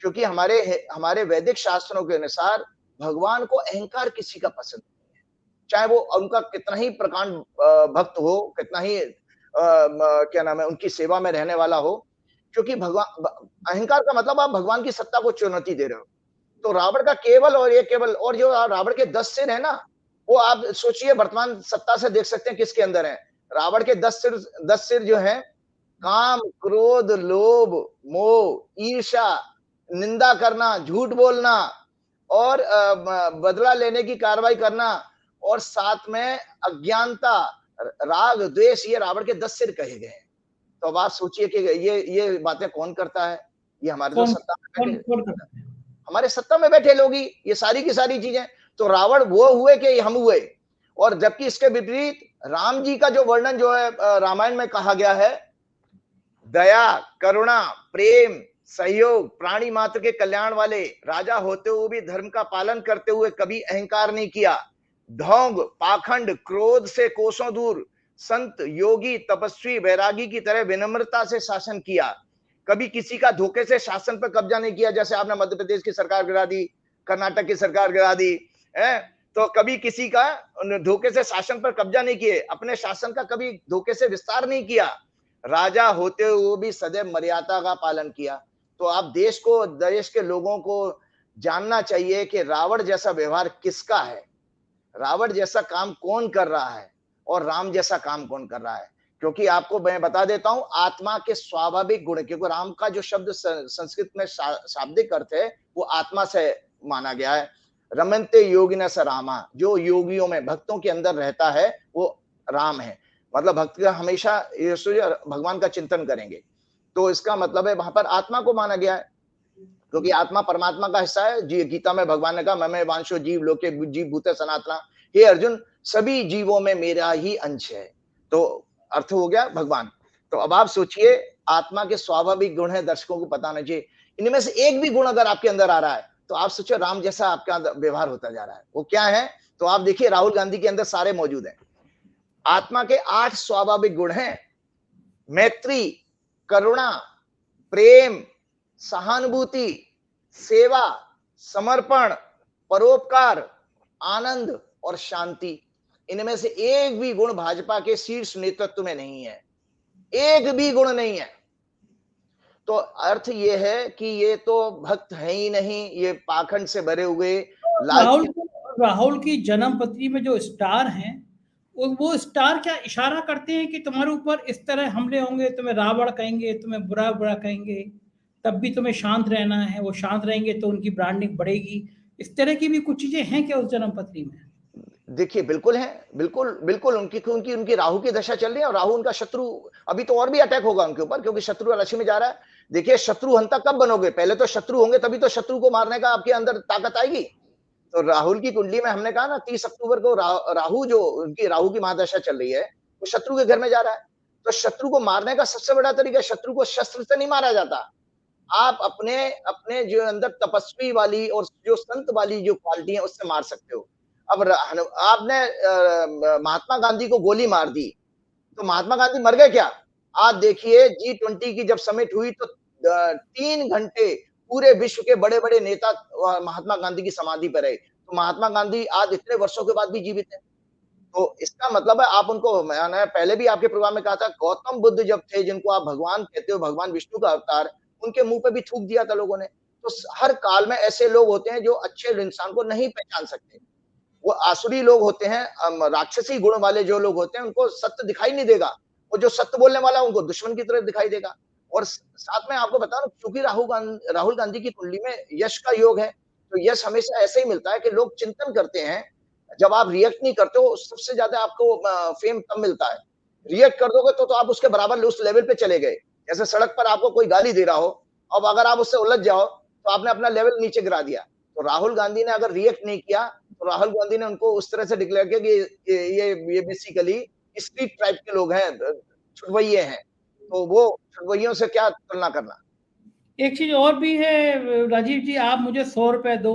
S1: क्योंकि हमारे वैदिक शास्त्रों के अनुसार भगवान को अहंकार किसी का पसंद नहीं है, चाहे वो उनका कितना ही प्रकांड भक्त हो, कितना ही क्या नाम है उनकी सेवा में रहने वाला हो, क्योंकि भगवान, अहंकार का मतलब आप भगवान की सत्ता को चुनौती दे रहे हो। तो रावण का केवल और ये केवल, और जो रावण के 10 सिर है ना, वो आप सोचिए वर्तमान सत्ता से देख सकते हैं किसके अंदर है। रावण के 10 सिर जो है, काम, क्रोध, लोभ, मोह, ईर्ष्या, निंदा करना, झूठ बोलना और बदला लेने की कार्रवाई करना, और साथ में अज्ञानता, राग, द्वेष, ये रावण के 10 सिर कहे गए हैं। तो अब आप सोचिए कि ये बातें कौन करता है? ये हमारे जो
S2: कौन
S1: सत्ता में
S2: कौन
S1: बैठे,
S2: कौन करता है?
S1: हमारे सत्ता में बैठे लोग ही ये सारी की सारी चीजें। तो रावण वो हुए कि हम हुए। और जबकि इसके विपरीत राम जी का जो वर्णन जो है रामायण में कहा गया है, दया, करुणा, प्रेम, सहयोग, प्राणी मात्र के कल्याण वाले, राजा होते हुए भी धर्म का पालन करते हुए कभी अहंकार नहीं किया, ढोंग, पाखंड, क्रोध से कोसों दूर, संत, योगी, तपस्वी, वैरागी की तरह विनम्रता से शासन किया, कभी किसी का धोखे से शासन पर कब्जा नहीं किया। जैसे आपने मध्य प्रदेश की सरकार गिरा दी, कर्नाटक की सरकार गिरा दी है, तो कभी किसी का धोखे से शासन पर कब्जा नहीं किए, अपने शासन का कभी धोखे से विस्तार नहीं किया, राजा होते हुए भी सदैव मर्यादा का पालन किया। तो आप देश के लोगों को जानना चाहिए कि रावण जैसा व्यवहार किसका है, रावण जैसा काम कौन कर रहा है और राम जैसा काम कौन कर रहा है। क्योंकि आपको मैं बता देता हूं, आत्मा के स्वाभाविक गुण, क्योंकि राम का जो शब्द संस्कृत में शाब्दिक अर्थ है वो आत्मा से माना गया है। रमन्ते योगिना स रामा, जो योगियों में, भक्तों के अंदर रहता है वो राम है। मतलब भक्त का हमेशा भगवान का चिंतन करेंगे, तो इसका मतलब है वहां पर आत्मा को माना गया है, क्योंकि आत्मा परमात्मा का हिस्सा है। जी, गीता में भगवान ने कहा, मैं वांशो जीव लोके जीव भूते सनातना, हे अर्जुन सभी जीवों में मेरा ही अंश है। तो अर्थ हो गया भगवान। तो अब आप सोचिए, आत्मा के स्वाभाविक गुण है, दर्शकों को पता होना चाहिए। इनमें से एक भी गुण अगर आपके अंदर आ रहा है तो आप सोचो राम जैसा आपका व्यवहार होता जा रहा है, वो क्या है? तो आप देखिए राहुल गांधी के अंदर सारे मौजूद हैं। आत्मा के 8 स्वाभाविक गुण हैं: मैत्री, करुणा, प्रेम, सहानुभूति, सेवा, समर्पण, परोपकार, आनंद और शांति। इनमें से एक भी गुण भाजपा के शीर्ष नेतृत्व में नहीं है, एक भी गुण नहीं है। तो अर्थ ये है कि ये तो भक्त है ही नहीं, ये पाखंड से भरे हुए
S2: राहुल
S1: लालची।
S2: राहुल की जन्म पत्री में जो स्टार हैं, वो स्टार क्या इशारा करते हैं कि तुम्हारे ऊपर इस तरह हमले होंगे, तुम्हें रावण कहेंगे, तुम्हें बुरा बुरा कहेंगे, तब भी तुम्हें शांत रहना है, वो शांत रहेंगे तो उनकी ब्रांडिंग बढ़ेगी। इस तरह की भी कुछ चीजें हैं क्या उस जन्म पत्री में?
S1: देखिए बिल्कुल है, बिल्कुल बिल्कुल उनकी राहु की दशा चल रही है, और राहु उनका शत्रु। अभी तो और भी अटैक होगा उनके ऊपर, क्योंकि शत्रु राशि में जा रहा है। देखिए शत्रु हंता कब बनोगे? पहले तो शत्रु होंगे, तभी तो शत्रु को मारने का आपके अंदर ताकत आएगी। तो राहुल की कुंडली में हमने कहा ना 30 अक्टूबर को राहु जो उनकी राहु की महादशा चल रही है, वो शत्रु के घर में जा रहा है। तो शत्रु को मारने का सबसे बड़ा तरीका, शत्रु को शस्त्र से नहीं मारा जाता, आप अपने अपने जो अंदर तपस्वी वाली और जो संत वाली जो क्वालिटी है उससे मार सकते हो। अब आपने महात्मा गांधी को गोली मार दी, तो महात्मा गांधी मर गए क्या? आज देखिए G20 की जब समिट हुई तो 3 घंटे पूरे विश्व के बड़े-बड़े नेता महात्मा गांधी की समाधि पर रहे। तो महात्मा गांधी आज इतने वर्षों के बाद भी जीवित हैं। तो इसका मतलब है आप उनको, मैंने पहले भी आपके प्रोग्राम में कहा था, गौतम बुद्ध जब थे, जिनको आप भगवान कहते हो, भगवान विष्णु का अवतार, उनके मुँह पे भी थूक दिया था लोगों ने। तो हर काल में ऐसे लोग होते हैं जो अच्छे इंसान को नहीं पहचान सकते। वो आसुरी लोग होते हैं, राक्षसी गुण वाले जो लोग होते हैं, उनको सत्य दिखाई नहीं देगा। वो जो सत्य बोलने वाला है, उनको दुश्मन की तरह दिखाई देगा। और साथ में आपको बता रहा हूँ, क्योंकि राहुल गांधी की कुंडली में यश का योग है, तो यश हमेशा ऐसे ही मिलता है कि लोग चिंतन करते हैं। जब आप रिएक्ट नहीं करते हो, सबसे ज्यादा आपको फेम तब मिलता है। रिएक्ट कर दोगे तो आप उसके बराबर उस लेवल पे चले गए। जैसे सड़क पर आपको कोई गाली दे रहा हो, अब अगर आप उससे उलझ जाओ, तो आपने अपना लेवल नीचे गिरा दिया। तो राहुल गांधी ने अगर रिएक्ट नहीं किया, तो राहुल गांधी ने उनको उस तरह से डिक्लेयर किया कि ये बेसिकली स्ट्रीट टाइप के लोग हैं, छुड़वैये हैं। तो वो छुड़वैयों से क्या तुलना करना।
S2: एक चीज और भी है राजीव जी, आप मुझे 100 रुपए दो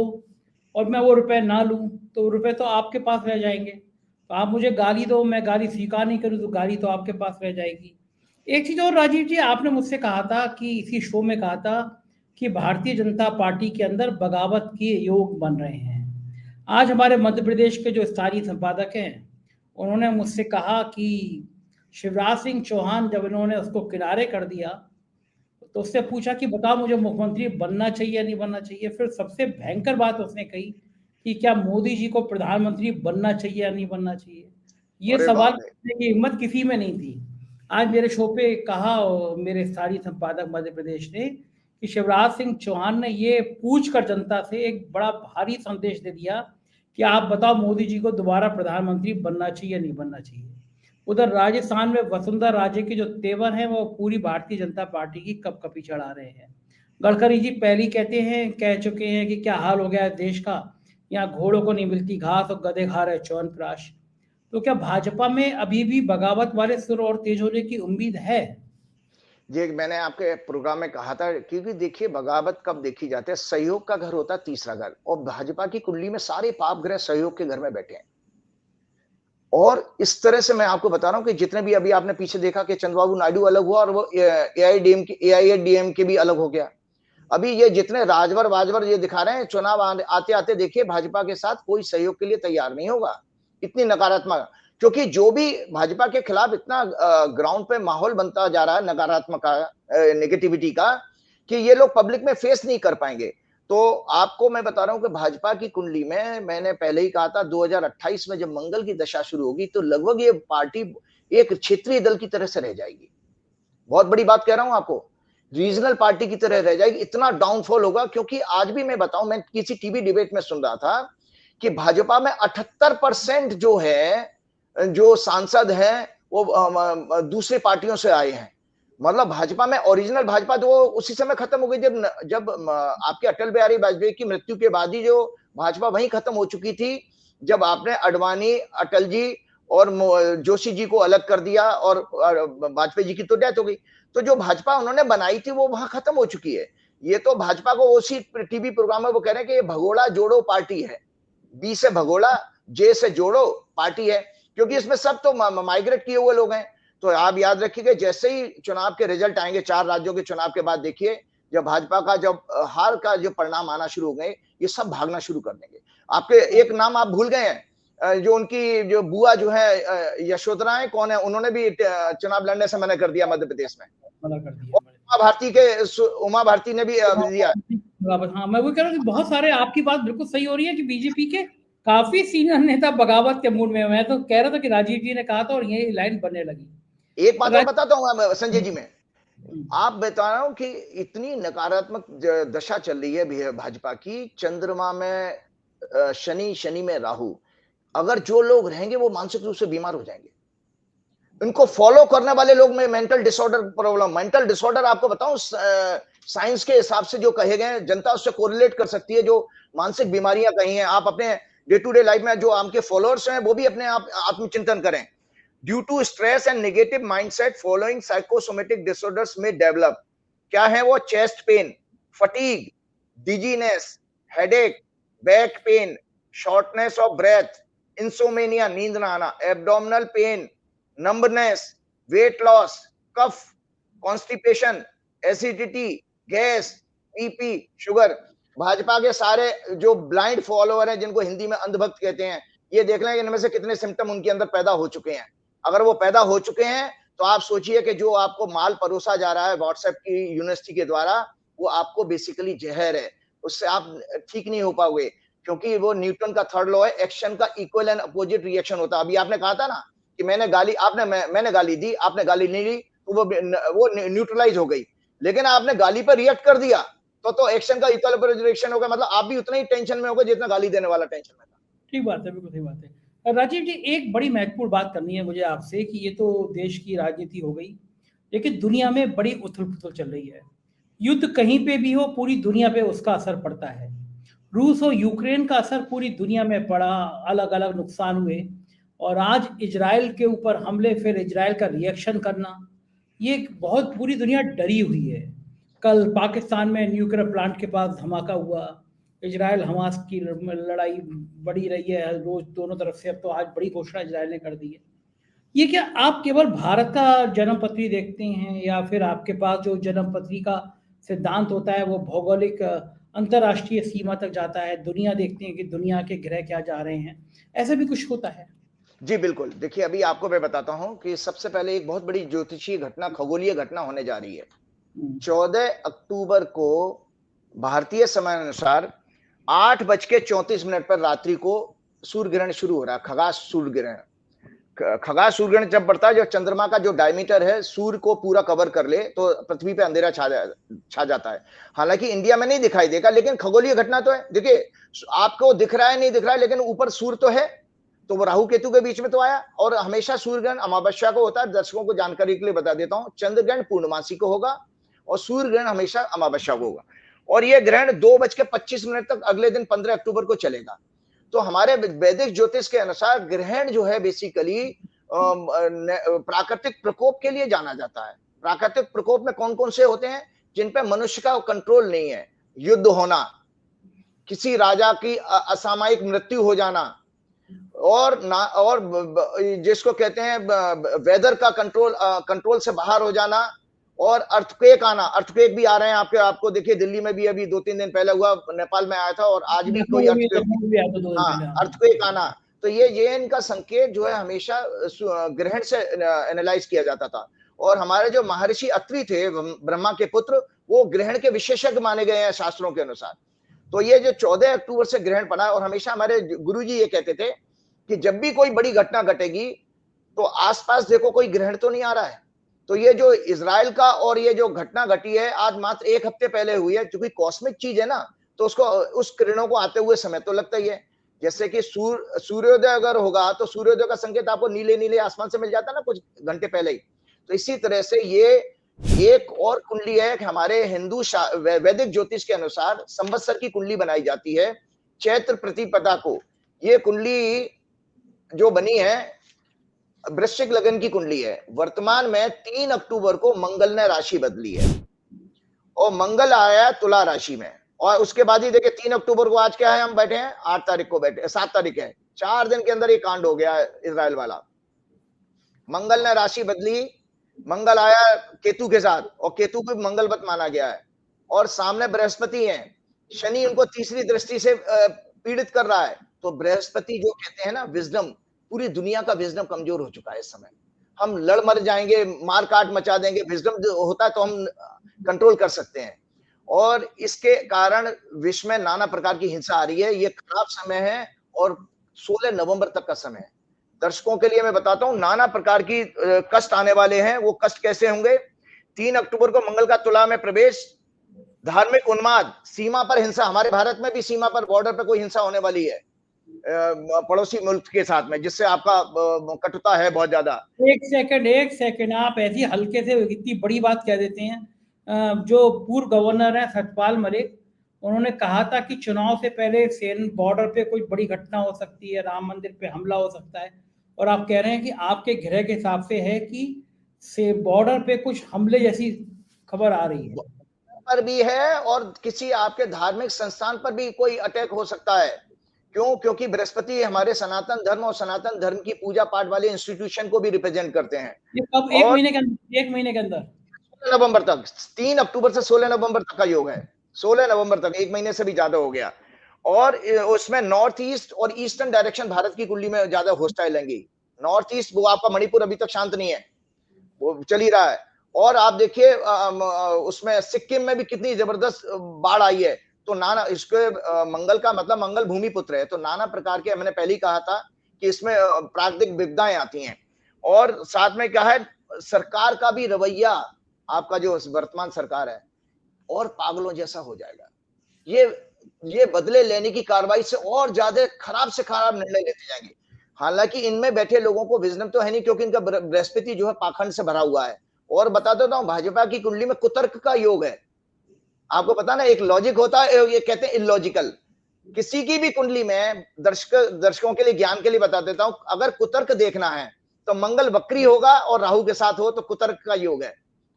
S2: और मैं वो रुपए ना लूं, तो रुपए तो आपके पास रह जाएंगे। तो आप मुझे गाली दो, मैं गाली स्वीकार नहीं करूं, तो गाली तो आपके पास रह जाएगी। एक चीज और राजीव जी, आपने मुझसे कहा था कि इसी शो में कहा था कि भारतीय जनता पार्टी के अंदर बगावत के योग बन रहे हैं। आज हमारे मध्य प्रदेश के जो स्थानीय संपादक हैं, उन्होंने मुझसे कहा कि शिवराज सिंह चौहान जब इन्होंने उसको किनारे कर दिया, तो उससे पूछा कि बताओ मुझे मुख्यमंत्री बनना चाहिए या नहीं बनना चाहिए। फिर सबसे भयंकर बात उसने कही कि क्या मोदी जी को प्रधानमंत्री बनना चाहिए या नहीं बनना चाहिए। ये
S1: अरे
S2: सवाल
S1: बाप रे।
S2: पूछने की हिम्मत किसी में नहीं थी। आज मेरे शो पे कहा मेरे स्थानीय संपादक मध्य प्रदेश ने कि शिवराज सिंह चौहान ने ये पूछ कर जनता से एक बड़ा भारी संदेश दे दिया कि आप बताओ मोदी जी को दोबारा प्रधानमंत्री बनना चाहिए या नहीं बनना चाहिए। उधर राजस्थान में वसुंधरा राजे के जो तेवर हैं वो पूरी भारतीय जनता पार्टी की कपकपी चढ़ा रहे हैं। गडकरी जी पहले ही कह चुके हैं कि क्या हाल हो गया है देश का, यहाँ घोड़ों को नहीं मिलती घास और गधे खा रहे च्यवनप्राश। तो क्या भाजपा में अभी भी बगावत वाले सुर और तेज होने की उम्मीद है?
S1: ये मैंने आपके प्रोग्राम में कहा था, क्योंकि देखिए बगावत कब देखी जाती है, सहयोग का घर होता है तीसरा घर, और भाजपा की कुंडली में सारे पाप ग्रह सहयोग के घर में बैठे हैं। और इस तरह से मैं आपको बता रहा हूं कि जितने भी अभी आपने पीछे देखा कि चंद्रबाबू नायडू अलग हुआ और वो एआईएडीएम के भी अलग हो गया। अभी ये जितने राजवर वाजवर ये दिखा रहे हैं, चुनाव आते आते देखिए भाजपा के साथ कोई सहयोग के लिए तैयार नहीं होगा। इतनी नकारात्मक, क्योंकि जो भी भाजपा के खिलाफ इतना ग्राउंड पे माहौल बनता जा रहा है नकारात्मक का, नेगेटिविटी का, कि ये लोग पब्लिक में फेस नहीं कर पाएंगे। तो आपको मैं बता रहा हूं कि भाजपा की कुंडली में, मैंने पहले ही कहा था, 2028 में जब मंगल की दशा शुरू होगी तो लगभग ये पार्टी एक क्षेत्रीय दल की तरह से रह जाएगी। बहुत बड़ी बात कह रहा हूं आपको, रीजनल पार्टी की तरह रह जाएगी। इतना डाउनफॉल होगा, क्योंकि आज भी मैं बताऊं, मैं किसी टीवी डिबेट में सुन रहा था कि भाजपा में 78% जो है, जो सांसद हैं, वो दूसरी पार्टियों से आए हैं। मतलब भाजपा में ओरिजिनल भाजपा तो उसी समय खत्म हो गई जब जब आपके अटल बिहारी वाजपेयी की मृत्यु के बाद ही जो भाजपा वहीं खत्म हो चुकी थी, जब आपने अडवाणी, अटल जी और जोशी जी को अलग कर दिया और वाजपेयी जी की तो डेथ हो गई। तो जो भाजपा उन्होंने बनाई थी वो वहां खत्म हो चुकी है। ये तो भाजपा को उसी टीवी प्रोग्राम में वो कह रहे हैं कि ये भगोड़ा जोड़ो पार्टी है। बी से भगोड़ा, जे से जोड़ो पार्टी है, क्योंकि इसमें सब तो माइग्रेट किए हुए लोग हैं। तो आप याद रखिएगा, जैसे ही चुनाव के रिजल्ट आएंगे 4 राज्यों के चुनाव के बाद, देखिए जब भाजपा का जब हार का जो परिणाम आना शुरू हो गए, ये सब भागना शुरू कर देंगे। आपके एक नाम आप भूल गए हैं, जो उनकी जो बुआ जो है यशोधरा है, कौन है, उन्होंने भी चुनाव लड़ने से मना कर दिया मध्य प्रदेश में।
S2: मना कर दिया
S1: उमा भारती ने भी दिया।
S2: हाँ, मैं वो कह रहा हूँ कि बहुत सारे, आपकी बात बिल्कुल सही हो रही है कि बीजेपी के काफी सीनियर नेता बगावत के मूड में। मैं तो कह रहा था कि राजीव जी ने कहा था और ये लाइन बनने लगी।
S1: एक बात और बताता हूँ संजय जी, में
S2: हम्म,
S1: आप बता रहा हूं कि इतनी नकारात्मक दशा चल रही है भाजपा की। चंद्रमा में शनि में राहु, अगर जो लोग रहेंगे वो मानसिक रूप से बीमार हो जाएंगे। इनको फॉलो करने वाले लोग में mental disorder problem, mental disorder आपको बताऊं, साइंस के हिसाब से जो कहे गए, जनता उससे कोरिलेट कर सकती है। जो मानसिक बीमारियां कही हैं, आप अपने डे टू डे लाइफ में जो आपके फॉलोअर्स हैं वो भी अपने आप आत्मचिंतन करें। Due to stress and negative mindset following psychosomatic disorders में डेवलप। क्या है वो? Chest pain, fatigue, dizziness, headache, back pain, shortness of breath, insomnia, नींद ना आना, abdominal pain, numbness, weight loss, cough, constipation, acidity, gas, BP, sugar. Bhajpa के सारे जो ब्लाइंड फॉलोअर हैं, जिनको हिंदी में अंधभक्त कहते हैं, ये देख लें कि इनमें से कितने सिम्टम उनके अंदर पैदा हो चुके हैं। अगर वो पैदा हो चुके हैं तो आप सोचिए कि जो आपको माल परोसा जा रहा है व्हाट्सएप की यूनिवर्सिटी के द्वारा, वो आपको बेसिकली जहर है, उससे आप ठीक नहीं हो पाओगे, क्योंकि वो न्यूटन का थर्ड लॉ है, एक्शन का इक्वल एंड अपोजिट रिएक्शन होता है। अभी आपने कहा था ना कि मैंने गाली दी, आपने गाली नहीं दी, तो वो न्यूट्रलाइज हो गई, लेकिन आपने गाली पर रिएक्ट कर दिया तो एक्शन का इक्वल अपोजिट रिएक्शन होगा, मतलब आप भी उतना ही टेंशन में होगा जितना गाली देने वाला टेंशन में था।
S2: ठीक बात है, बिल्कुल सही बात है। राजीव जी, एक बड़ी महत्वपूर्ण बात करनी है मुझे आपसे कि ये तो देश की राजनीति हो गई, लेकिन दुनिया में बड़ी उथल-पुथल चल रही है। युद्ध कहीं पे भी हो, पूरी दुनिया पे उसका असर पड़ता है। रूस और यूक्रेन का असर पूरी दुनिया में पड़ा, अलग-अलग नुकसान हुए और आज इज़राइल के ऊपर हमले, फिर इज़राइल का रिएक्शन करना, ये बहुत पूरी दुनिया डरी हुई है। कल पाकिस्तान में न्यूक्लियर प्लांट के पास धमाका हुआ, इजराइल हमास की लड़ाई बढ़ी रही है रोज दोनों तरफ से। अब तो आज बड़ी घोषणा इजराइल ने कर दी है। ये क्या आप केवल भारत का जन्मपत्री देखते हैं या फिर आपके पास जो जन्मपत्री का सिद्धांत होता है वो भौगोलिक अंतरराष्ट्रीय सीमा तक जाता है, दुनिया देखते हैं कि दुनिया के ग्रह क्या जा रहे हैं, ऐसा भी कुछ होता है?
S1: जी बिल्कुल, देखिए अभी आपको मैं बताता हूं कि सबसे पहले एक बहुत बड़ी ज्योतिषीय घटना, खगोलीय घटना होने जा रही है। 14 अक्टूबर को भारतीय समय अनुसार 8:34 पर रात्रि को सूर्य ग्रहण शुरू हो रहा है, खगास सूर्य ग्रहण। खगास सूर्य ग्रहण जब बढ़ता है, जो चंद्रमा का जो डायमीटर है सूर्य को पूरा कवर कर ले, तो पृथ्वी पे अंधेरा छा जाता है। हालांकि इंडिया में नहीं दिखाई देगा, लेकिन खगोलीय घटना तो है। देखिए आपको दिख रहा है नहीं दिख रहा है, लेकिन ऊपर सूर्य तो है, तो वो राहु केतु के बीच में तो आया। और हमेशा सूर्य ग्रहण अमावस्या को होता है, दर्शकों को जानकारी के लिए बता देता हूं, चंद्र ग्रहण पूर्णमासी को होगा और सूर्य ग्रहण हमेशा अमावस्या को होगा। और यह ग्रहण 2:25 तक अगले दिन 15 अक्टूबर को चलेगा। तो हमारे वैदिक ज्योतिष के अनुसार ग्रहण जो है बेसिकली प्राकृतिक प्रकोप के लिए जाना जाता है। प्राकृतिक प्रकोप में कौन कौन से होते हैं? जिन पे मनुष्य का कंट्रोल नहीं है, युद्ध होना, किसी राजा की असामयिक मृत्यु हो जाना, और जिसको कहते हैं वेदर का कंट्रोल से बाहर हो जाना, और अर्थक्वेक आना। अर्थक्वेक भी आ रहे हैं आपको देखिए दिल्ली में भी अभी 2-3 दिन पहले हुआ, नेपाल में आया था, और आज भी कोई अर्थक्वेक आना। तो ये इनका संकेत जो है हमेशा ग्रहण से एनालाइज किया जाता था। और हमारे जो महर्षि अत्रि थे, ब्रह्मा के पुत्र, वो ग्रहण के विशेषज्ञ माने गए हैं शास्त्रों के अनुसार। तो ये जो 14 अक्टूबर से ग्रहण पड़ा, और हमेशा हमारे गुरुजी ये कहते थे कि जब भी कोई बड़ी घटना घटेगी तो आसपास देखो कोई ग्रहण तो नहीं आ रहा है। तो ये जो इजराइल का और ये जो घटना घटी है आज मात्र 1 हफ्ते पहले हुई है, क्योंकि कॉस्मिक चीज है ना, तो उसको उस किरणों को आते हुए समय तो लगता ही है। जैसे कि सूर्योदय अगर होगा तो सूर्योदय का संकेत आपको नीले नीले आसमान से मिल जाता है ना कुछ घंटे पहले ही। तो इसी तरह से ये एक और कुंडली है कि हमारे हिंदू वैदिक ज्योतिष के अनुसार संवत्सर की कुंडली बनाई जाती है चैत्र प्रतिपदा को। ये कुंडली जो बनी है वृश्चिक लगन की कुंडली है। वर्तमान में 3 अक्टूबर को मंगल ने राशि बदली है और मंगल आया तुला राशि में। और उसके बाद ही देखिए 3 अक्टूबर को आज क्या है, हम बैठे हैं 8 तारीख को, बैठे 7 तारीख है, 4 दिन के अंदर ये कांड हो गया इजराइल वाला। मंगल ने राशि बदली, मंगल आया केतु के साथ, और केतु को मंगलवत माना गया है, और सामने बृहस्पति है, शनि उनको तीसरी दृष्टि से पीड़ित कर रहा है। तो बृहस्पति जो कहते हैं ना विजडम, पूरी दुनिया का विजडम कमजोर हो चुका है इस समय। हम लड़ मर जाएंगे, मार काट मचा देंगे, विजडम जो होता है तो हम कंट्रोल कर सकते हैं। और इसके कारण विश्व में नाना प्रकार की हिंसा आ रही है। ये खराब समय है और 16 नवंबर तक का समय है। दर्शकों के लिए मैं बताता हूं, नाना प्रकार की कष्ट आने वाले हैं। वो कष्ट कैसे होंगे? 3 अक्टूबर को मंगल का तुला में प्रवेश, धार्मिक उन्माद, सीमा पर हिंसा। हमारे भारत में भी सीमा पर, बॉर्डर पर कोई हिंसा होने वाली है पड़ोसी मुल्क के साथ में, जिससे आपका कटुता है बहुत ज्यादा।
S2: एक सेकंड, आप ऐसी हल्के से इतनी बड़ी बात कह देते हैं। जो पूर्व गवर्नर है सतपाल मलिक, उन्होंने कहा था कि चुनाव से पहले सेन बॉर्डर पे कोई बड़ी घटना हो सकती है, राम मंदिर पे हमला हो सकता है, और आप कह रहे हैं कि आपके ग्रह के हिसाब से है कि से बॉर्डर पे कुछ हमले जैसी खबर आ रही है।
S1: पर भी है, और किसी आपके धार्मिक संस्थान पर भी कोई अटैक हो सकता है। क्यों? क्योंकि बृहस्पति हमारे सनातन धर्म और सनातन धर्म की पूजा पाठ वाले इंस्टीट्यूशन को भी रिप्रेजेंट करते हैं।
S2: ये कब? 1 महीने के अंदर
S1: 16 नवंबर तक, 3 अक्टूबर से 16 नवंबर तक का योग है। 16 नवंबर तक, 1 महीने से भी ज्यादा हो गया। और उसमें नॉर्थ ईस्ट और ईस्टर्न डायरेक्शन भारत की कुंडली में ज्यादा होस्टाइल रहेंगी। नॉर्थ ईस्ट वो आपका मणिपुर अभी तक शांत नहीं है, वो चल ही रहा है। और आप देखिए उसमें सिक्किम में भी कितनी जबरदस्त बाढ़ आई है। तो नाना इसके मंगल का मतलब मंगल भूमि पुत्र है, तो नाना प्रकार के, मैंने पहले ही कहा था कि इसमें प्राकृतिक विपदाएं आती हैं। और साथ में क्या है, सरकार का भी रवैया, आपका जो वर्तमान सरकार है, और पागलों जैसा हो जाएगा। ये बदले लेने की कार्रवाई से और ज्यादा खराब से खराब निर्णय लेते जाएंगे। हालांकि इनमें बैठे लोगों को विजडम तो है नहीं, क्योंकि इनका बृहस्पति जो है पाखंड से भरा हुआ है। और बता देता हूं, भाजपा की कुंडली में कुतर्क का योग है। आपको पता ना, एक लॉजिक होता है, ये कहते हैं इलॉजिकल। किसी की भी कुंडली में दर्शकों के लिए, ज्ञान के लिए बता देता हूं, अगर कुतर्क देखना है तो मंगल वक्री होगा और राहु के साथ हो तो कुतर्क का योग है।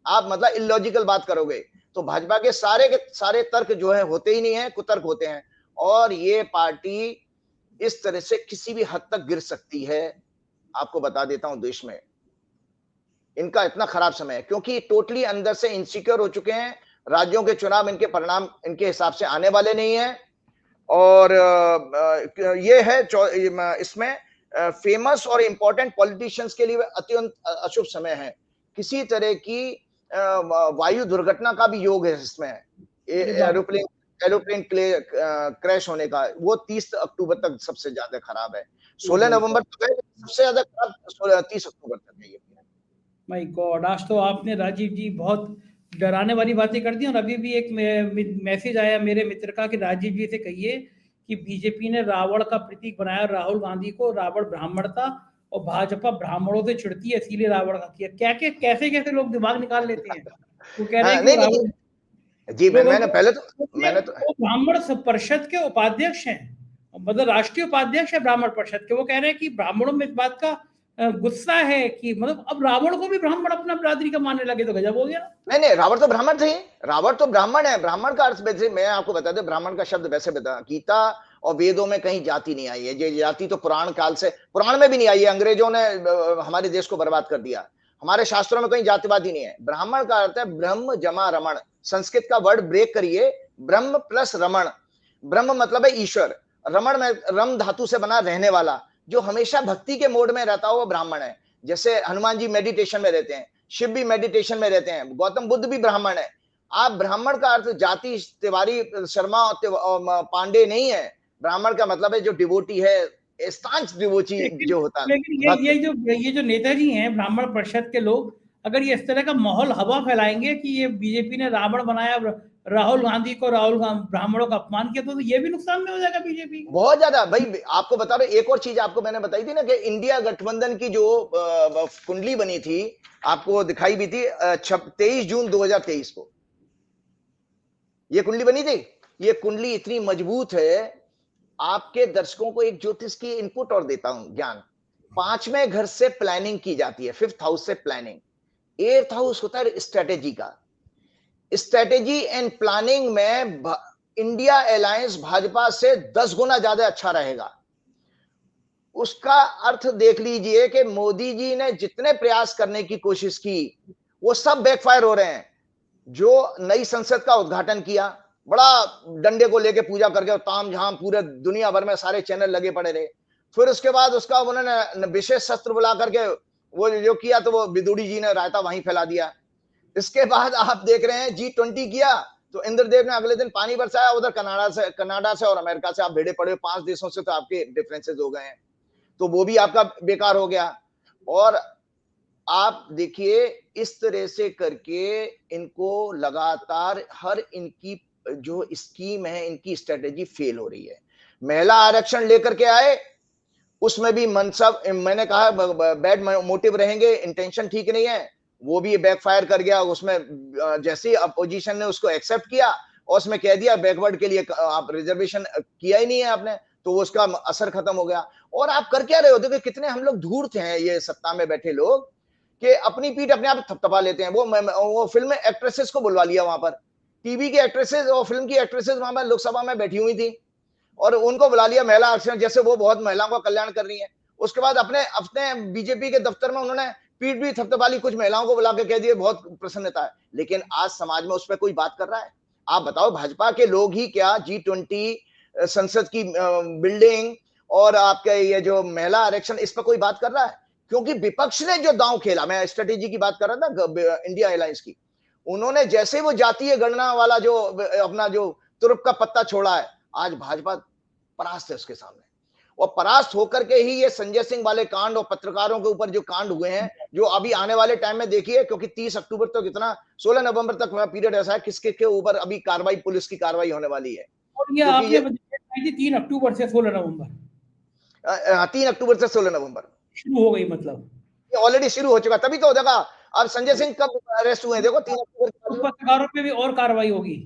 S1: आप मतलब इलॉजिकल बात करोगे तो भाजपा के सारे तर्क जो है होते ही नहीं है, कुतर्क होते हैं। और ये पार्टी इस तरह से किसी भी हद तक गिर सकती है। आपको बता देता हूं, देश में इनका इतना खराब समय है, क्योंकि टोटली अंदर से इनसिक्योर हो चुके हैं। राज्यों के चुनाव, इनके परिणाम इनके हिसाब से आने वाले नहीं है। और ये है इसमें फेमस और इंपॉर्टेंट पॉलिटिशियंस के लिए अत्यंत अशुभ समय है। किसी तरह की वायु दुर्घटना का भी योग है इसमें। एरोप्लेन क्रैश होने का, वो 30 अक्टूबर तक सबसे ज्यादा खराब है। 16 नवंबर तक है, सबसे ज्यादा खराब 30 अक्टूबर तक है ये।
S2: माय गॉड, आज तो आपने राजीव जी बहुत डराने वाली बातें कर दी। और अभी भी एक मैसेज आया मेरे मित्र का कि राजीव जी से कहिए कि बीजेपी ने रावण का प्रतीक बनाया राहुल गांधी को, रावण ब्राह्मण था और भाजपा ब्राह्मणों से चिढ़ती है, इसीलिए रावण का किया। क्या क्या कैसे कैसे लोग दिमाग निकाल लेते हैं। वो कह रहे हैं कि रावण
S1: जी, मैंने पहले तो
S2: ब्राह्मण परिषद के उपाध्यक्ष हैं, मतलब राष्ट्रीय उपाध्यक्ष है ब्राह्मण परिषद के। वो कह रहे हैं कि ब्राह्मणों में इस बात का गुस्सा है कि मतलब अब रावण को भी ब्राह्मण अपना बिरादरी का मानने लगे, तो गजब हो गया।
S1: नहीं, रावण तो ब्राह्मण थे, रावण तो ब्राह्मण है। ब्राह्मण का अर्थ वैसे मैं आपको बता दूं, ब्राह्मण का शब्द वैसे बता, गीता और वेदों में कहीं जाति नहीं आई है। ये जाति तो पुराण काल से, पुराण में भी नहीं आई है। अंग्रेजों ने हमारे देश को बर्बाद कर दिया। हमारे शास्त्रों में कहीं जातिवाद ही नहीं है। ब्राह्मण का अर्थ है ब्रह्म जमा रमण। संस्कृत का वर्ड ब्रेक करिए, ब्रह्म प्लस रमण। ब्रह्म मतलब है ईश्वर, रमण में रम धातु से बना रहने वाला, जो हमेशा भक्ति के मोड में रहता हो वो ब्राह्मण है। जैसे हनुमान जी मेडिटेशन में रहते हैं, शिव भी मेडिटेशन में रहते हैं, गौतम बुद्ध भी ब्राह्मण है। आप ब्राह्मण का अर्थ जाति तिवारी शर्मा पांडे नहीं है। ब्राह्मण का मतलब है जो डिवोटी है, स्टांच डिवोटी जो होता है।
S2: लेकिन ये जो नेताजी हैं ब्राह्मण परिषद के लोग, अगर ये इस तरह का माहौल हवा फैलाएंगे कि ये बीजेपी ने रावण बनाया राहुल गांधी को, ब्राह्मणों का अपमान किया, तो ये भी नुकसान में हो जाएगा बीजेपी।
S1: बहुत ज्यादा भाई। आपको बता रहे, एक और चीज आपको मैंने बताई थी ना कि इंडिया गठबंधन की जो कुंडली बनी थी, आपको दिखाई भी थी 23 जून 2023 को ये कुंडली बनी थी। ये कुंडली इतनी मजबूत है। आपके दर्शकों को एक ज्योतिष की इनपुट और देता हूं ज्ञान। 5वें घर से प्लानिंग की जाती है, 5th हाउस से प्लानिंग। 8th हाउस होता है स्ट्रेटेजी का। स्ट्रेटेजी एंड प्लानिंग में इंडिया अलायंस भाजपा से 10 गुना ज्यादा अच्छा रहेगा। उसका अर्थ देख लीजिए कि मोदी जी ने जितने प्रयास करने की कोशिश की वो सब बैकफायर हो रहे हैं। जो नई संसद का उद्घाटन किया, बड़ा डंडे को लेके पूजा करके ताम झाम, पूरे दुनिया भर में सारे चैनल लगे पड़े रहे। फिर उसके बाद उसका उन्होंने विशेष शस्त्र बुला करके वो जो किया, तो वो विदुड़ी जी ने रायता वहीं फैला दिया। इसके बाद आप देख रहे हैं G20 किया, तो इंद्रदेव ने अगले दिन पानी बरसाया। उधर कनाडा से और अमेरिका से आप भिड़े पड़े, 5 देशों से तो आपके डिफरेंसेस हो गए हैं, तो वो भी आपका बेकार हो गया। और आप देखिए इस तरह से करके इनको लगातार हर इनकी जो स्कीम है, इनकी स्ट्रेटेजी फेल हो रही है। महिला आरक्षण लेकर के आए, उसमें भी मनसा, मैंने कहा बैड मोटिव रहेंगे, इंटेंशन ठीक नहीं है, वो भी बैकफायर कर गया। उसमें जैसे अपोजिशन ने उसको एक्सेप्ट किया और उसमें कह दिया बैकवर्ड के लिए आप रिजर्वेशन किया ही नहीं है आपने, तो वो उसका असर खत्म हो गया। और आप कर क्या रहे हो? देखो कितने हम लोग धूर्त हैं ये सत्ता में बैठे लोग, कि अपनी पीठ अपने आप थपथपा लेते हैं। वो फिल्म एक्ट्रेसेस को बुलवा लिया वहां पर, टीवी की एक्ट्रेसेस और फिल्म की एक्ट्रेसेस वहां पर लोकसभा में बैठी हुई थी, और उनको बुला लिया महिला आरक्षण, जैसे वो बहुत महिलाओं का कल्याण कर रही है। उसके बाद अपने बीजेपी के दफ्तर में उन्होंने पीठ भी थपथपा ली, कुछ महिलाओं को बुला के कह दिए बहुत प्रसन्नता है। लेकिन आज समाज में उस पर कोई बात कर रहा है? आप बताओ, भाजपा के लोग ही क्या G20 संसद की बिल्डिंग और आपका ये जो महिला आरक्षण, इस पर कोई बात कर रहा है? क्योंकि विपक्ष ने जो दांव खेला, मैं स्ट्रेटेजी की बात कर रहा था इंडिया अलायंस की, उन्होंने जैसे वो जातीय गणना वाला जो अपना जो तुरुप का पत्ता छोड़ा है, आज भाजपा परास्त है उसके सामने। और परास्त होकर के ही ये संजय सिंह वाले कांड और पत्रकारों के ऊपर जो कांड हुए हैं, जो अभी आने वाले टाइम में देखिए, क्योंकि 30 अक्टूबर तक इतना 16 नवंबर तक पीरियड ऐसा है किसके के ऊपर अभी कार्रवाई, पुलिस की कार्रवाई होने वाली है।
S2: और ये आपने बताई थी 3 अक्टूबर से 16 नवंबर
S1: 3 अक्टूबर से 16 नवंबर
S2: शुरू हो गई, मतलब
S1: ये ऑलरेडी शुरू हो चुका, तभी तो देखा। अब संजय सिंह कब अरेस्ट हुए, देखो 3 अक्टूबर
S2: तो पत्रकारों पे भी और कार्रवाई होगी,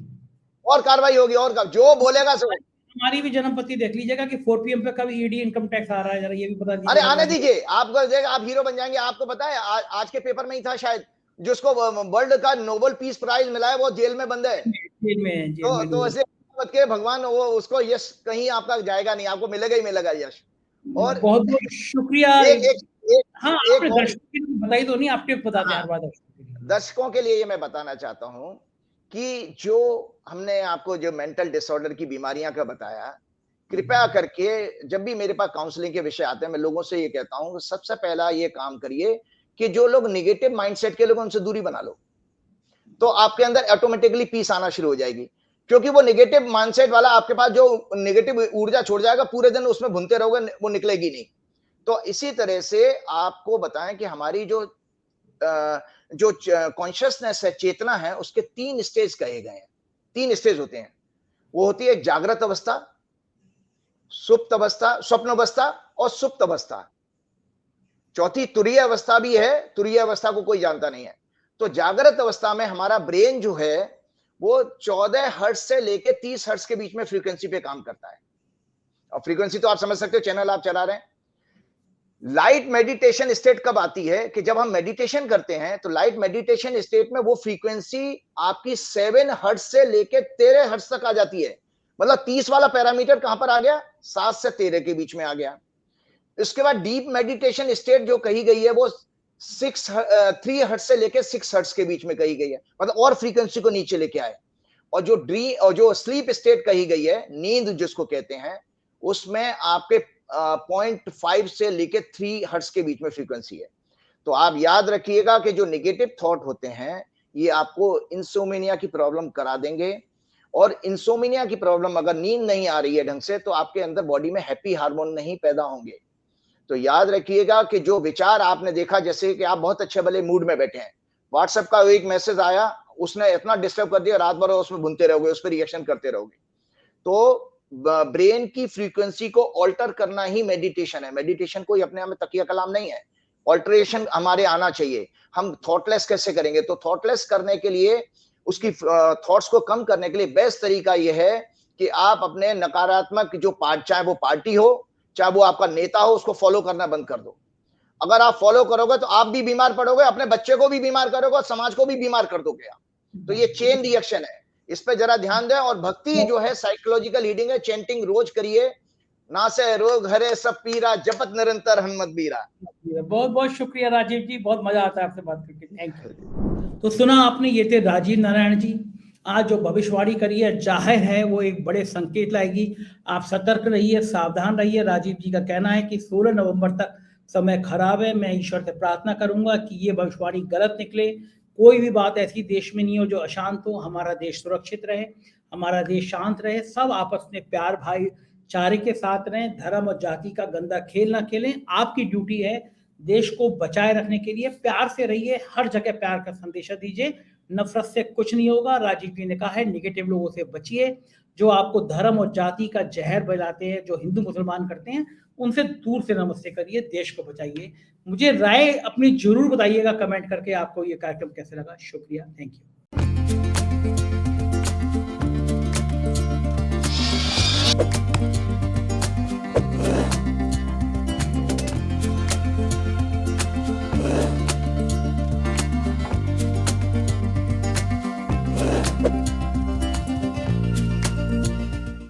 S1: और कार्रवाई होगी, और जो बोलेगा सो।
S2: हमारी भी जन्मपति देख लीजिएगा कि 4 PM पे कब ईडी इनकम टैक्स आ रहा है, जरा ये भी बता दीजिए।
S1: अरे आने दीजिए, आपको आप हीरो बन जाएंगे। आपको पता है आज के पेपर में ही था शायद, जिसको वर्ल्ड का नोबेल पीस प्राइज मिला है वो जेल में बंद है।
S2: जेल में
S1: तो ऐसे के भगवान वो उसको यश कहीं आपका जाएगा नहीं, आपको मिलेगा ही मिलेगा यश। और
S2: बहुत बहुत शुक्रिया। हाँ, आपने दर्शकों को बताई तो नहीं, आपने बता दिया हर बार।
S1: दर्शकों के लिए ये मैं बताना चाहता हूं कि जो हमने आपको जो मेंटल डिसऑर्डर की बीमारियां का बताया, कृपया करके जब भी मेरे पास काउंसलिंग के विषय आते हैं, मैं लोगों से ये कहता हूं कि सबसे पहला ये काम करिए कि जो लोग नेगेटिव माइंडसेट के लोग, उनसे दूरी बना लो, तो आपके अंदर ऑटोमेटिकली पीस आना शुरू हो जाएगी। क्योंकि वो नेगेटिव माइंडसेट वाला आपके पास जो नेगेटिव ऊर्जा छोड़ जाएगा, पूरे दिन उसमें भुनते रहोगे, वो निकलेगी नहीं। तो इसी तरह से आपको बताएं कि हमारी जो कॉन्शियसनेस है, चेतना है, उसके 3 स्टेज कहे गए हैं। 3 स्टेज होते हैं। वो होती है जागृत अवस्था, सुप्त अवस्था, स्वप्न अवस्था और सुप्त अवस्था। चौथी तुरीय अवस्था भी है, तुरीय अवस्था को कोई जानता नहीं है। तो जागृत अवस्था में हमारा ब्रेन जो है वो 14 हर्ट्ज से लेके 30 हर्ट्ज के बीच में फ्रीक्वेंसी पे काम करता है। और फ्रीक्वेंसी तो आप समझ सकते हो, चैनल आप चला रहे हैं। लाइट मेडिटेशन स्टेट कब आती है कि जब हम मेडिटेशन करते हैं, तो लाइट मेडिटेशन स्टेट में वो फ्रीक्वेंसी आपकी 7 हर्ट्ज से लेके 13 हर्ट्ज तक आ जाती है। मतलब 30 वाला पैरामीटर कहां पर आ गया, 7 से 13 के बीच में आ गया। इसके बाद डीप मेडिटेशन स्टेट जो कही गई है वो 3 हर्ट्ज से लेके 6 हर्ट्ज के बीच में कही गई है, मतलब और फ्रीक्वेंसी को नीचे लेके आए। और जो स्लीप स्टेट कही गई है, नींद जिसको कहते हैं, उसमें आपके 0.5 से लेके 3 हर्ट्ज के बीच में फ्रीक्वेंसी है। तो आप याद रखिएगा कि जो नेगेटिव थॉट होते हैं, ये आपको इंसोमेनिया की प्रॉब्लम करा देंगे। और इंसोमेनिया की प्रॉब्लम, अगर नींद नहीं आ रही है ढंग से, तो आपके अंदर बॉडी में हैप्पी हार्मोन नहीं पैदा होंगे। तो याद रखिएगा कि जो विचार आपने देखा, जैसे कि आप बहुत अच्छे भले मूड में बैठे हैं, व्हाट्सएप का एक मैसेज आया, उसने इतना डिस्टर्ब कर दिया, रात भर उसमें भुनते रहोगे, उस पर रिएक्शन करते रहोगे। तो ब्रेन की फ्रीक्वेंसी को ऑल्टर करना ही मेडिटेशन है। मेडिटेशन कोई अपने आप में तकिया कलाम नहीं है, ऑल्टरेशन हमारे आना चाहिए। हम थॉटलेस कैसे करेंगे? तो थॉटलेस करने के लिए, उसकी थॉट्स को कम करने के लिए बेस्ट तरीका यह है कि आप अपने नकारात्मक जो चाहे वो पार्टी हो, चाहे वो आपका नेता हो, उसको फॉलो करना बंद कर दो। अगर आप फॉलो करोगे तो आप भी बीमार पड़ोगे, अपने बच्चे को भी बीमार करोगे और समाज को भी बीमार कर दोगे आप। तो ये चेन रिएक्शन है, इस पे जरा ध्यान दें। और भक्ति जो है साइकोलॉजिकल हीलिंग है, चैंटिंग रोज करिए। नासे रोग हरे सब पीरा, जपत निरंतर हनुमत बीरा।
S2: बहुत बहुत शुक्रिया राजीव जी, बहुत मजा आता है आपसे बात करके, थैंक यू। तो सुना आपने, ये थे राजीव नारायण जी। आज जो भविष्यवाणी करी है, जाहिर है वो एक बड़े संकेत लाएगी। आप सतर्क रहिए, सावधान रहिए। राजीव जी का कहना है कि 16 नवंबर तक समय खराब है। मैं ईश्वर से प्रार्थना करूंगा कि ये भविष्यवाणी गलत निकले। कोई भी बात ऐसी देश में नहीं हो जो अशांत हो। हमारा देश सुरक्षित रहे, हमारा देश शांत रहे, सब आपस में प्यार भाईचारे के साथ रहें, धर्म और जाति का गंदा खेल ना खेलें। आपकी ड्यूटी है देश को बचाए रखने के लिए। प्यार से रहिए, हर जगह प्यार का संदेशा दीजिए। नफरत से कुछ नहीं होगा। राजीव जी ने कहा है निगेटिव लोगों से बचिए, जो आपको धर्म और जाति का जहर फैलाते हैं, जो हिंदू मुसलमान करते हैं, उनसे दूर से नमस्ते करिए, देश को बचाइए। मुझे राय अपनी जरूर बताइएगा कमेंट करके, आपको ये कार्यक्रम कैसे लगा। शुक्रिया, थैंक यू।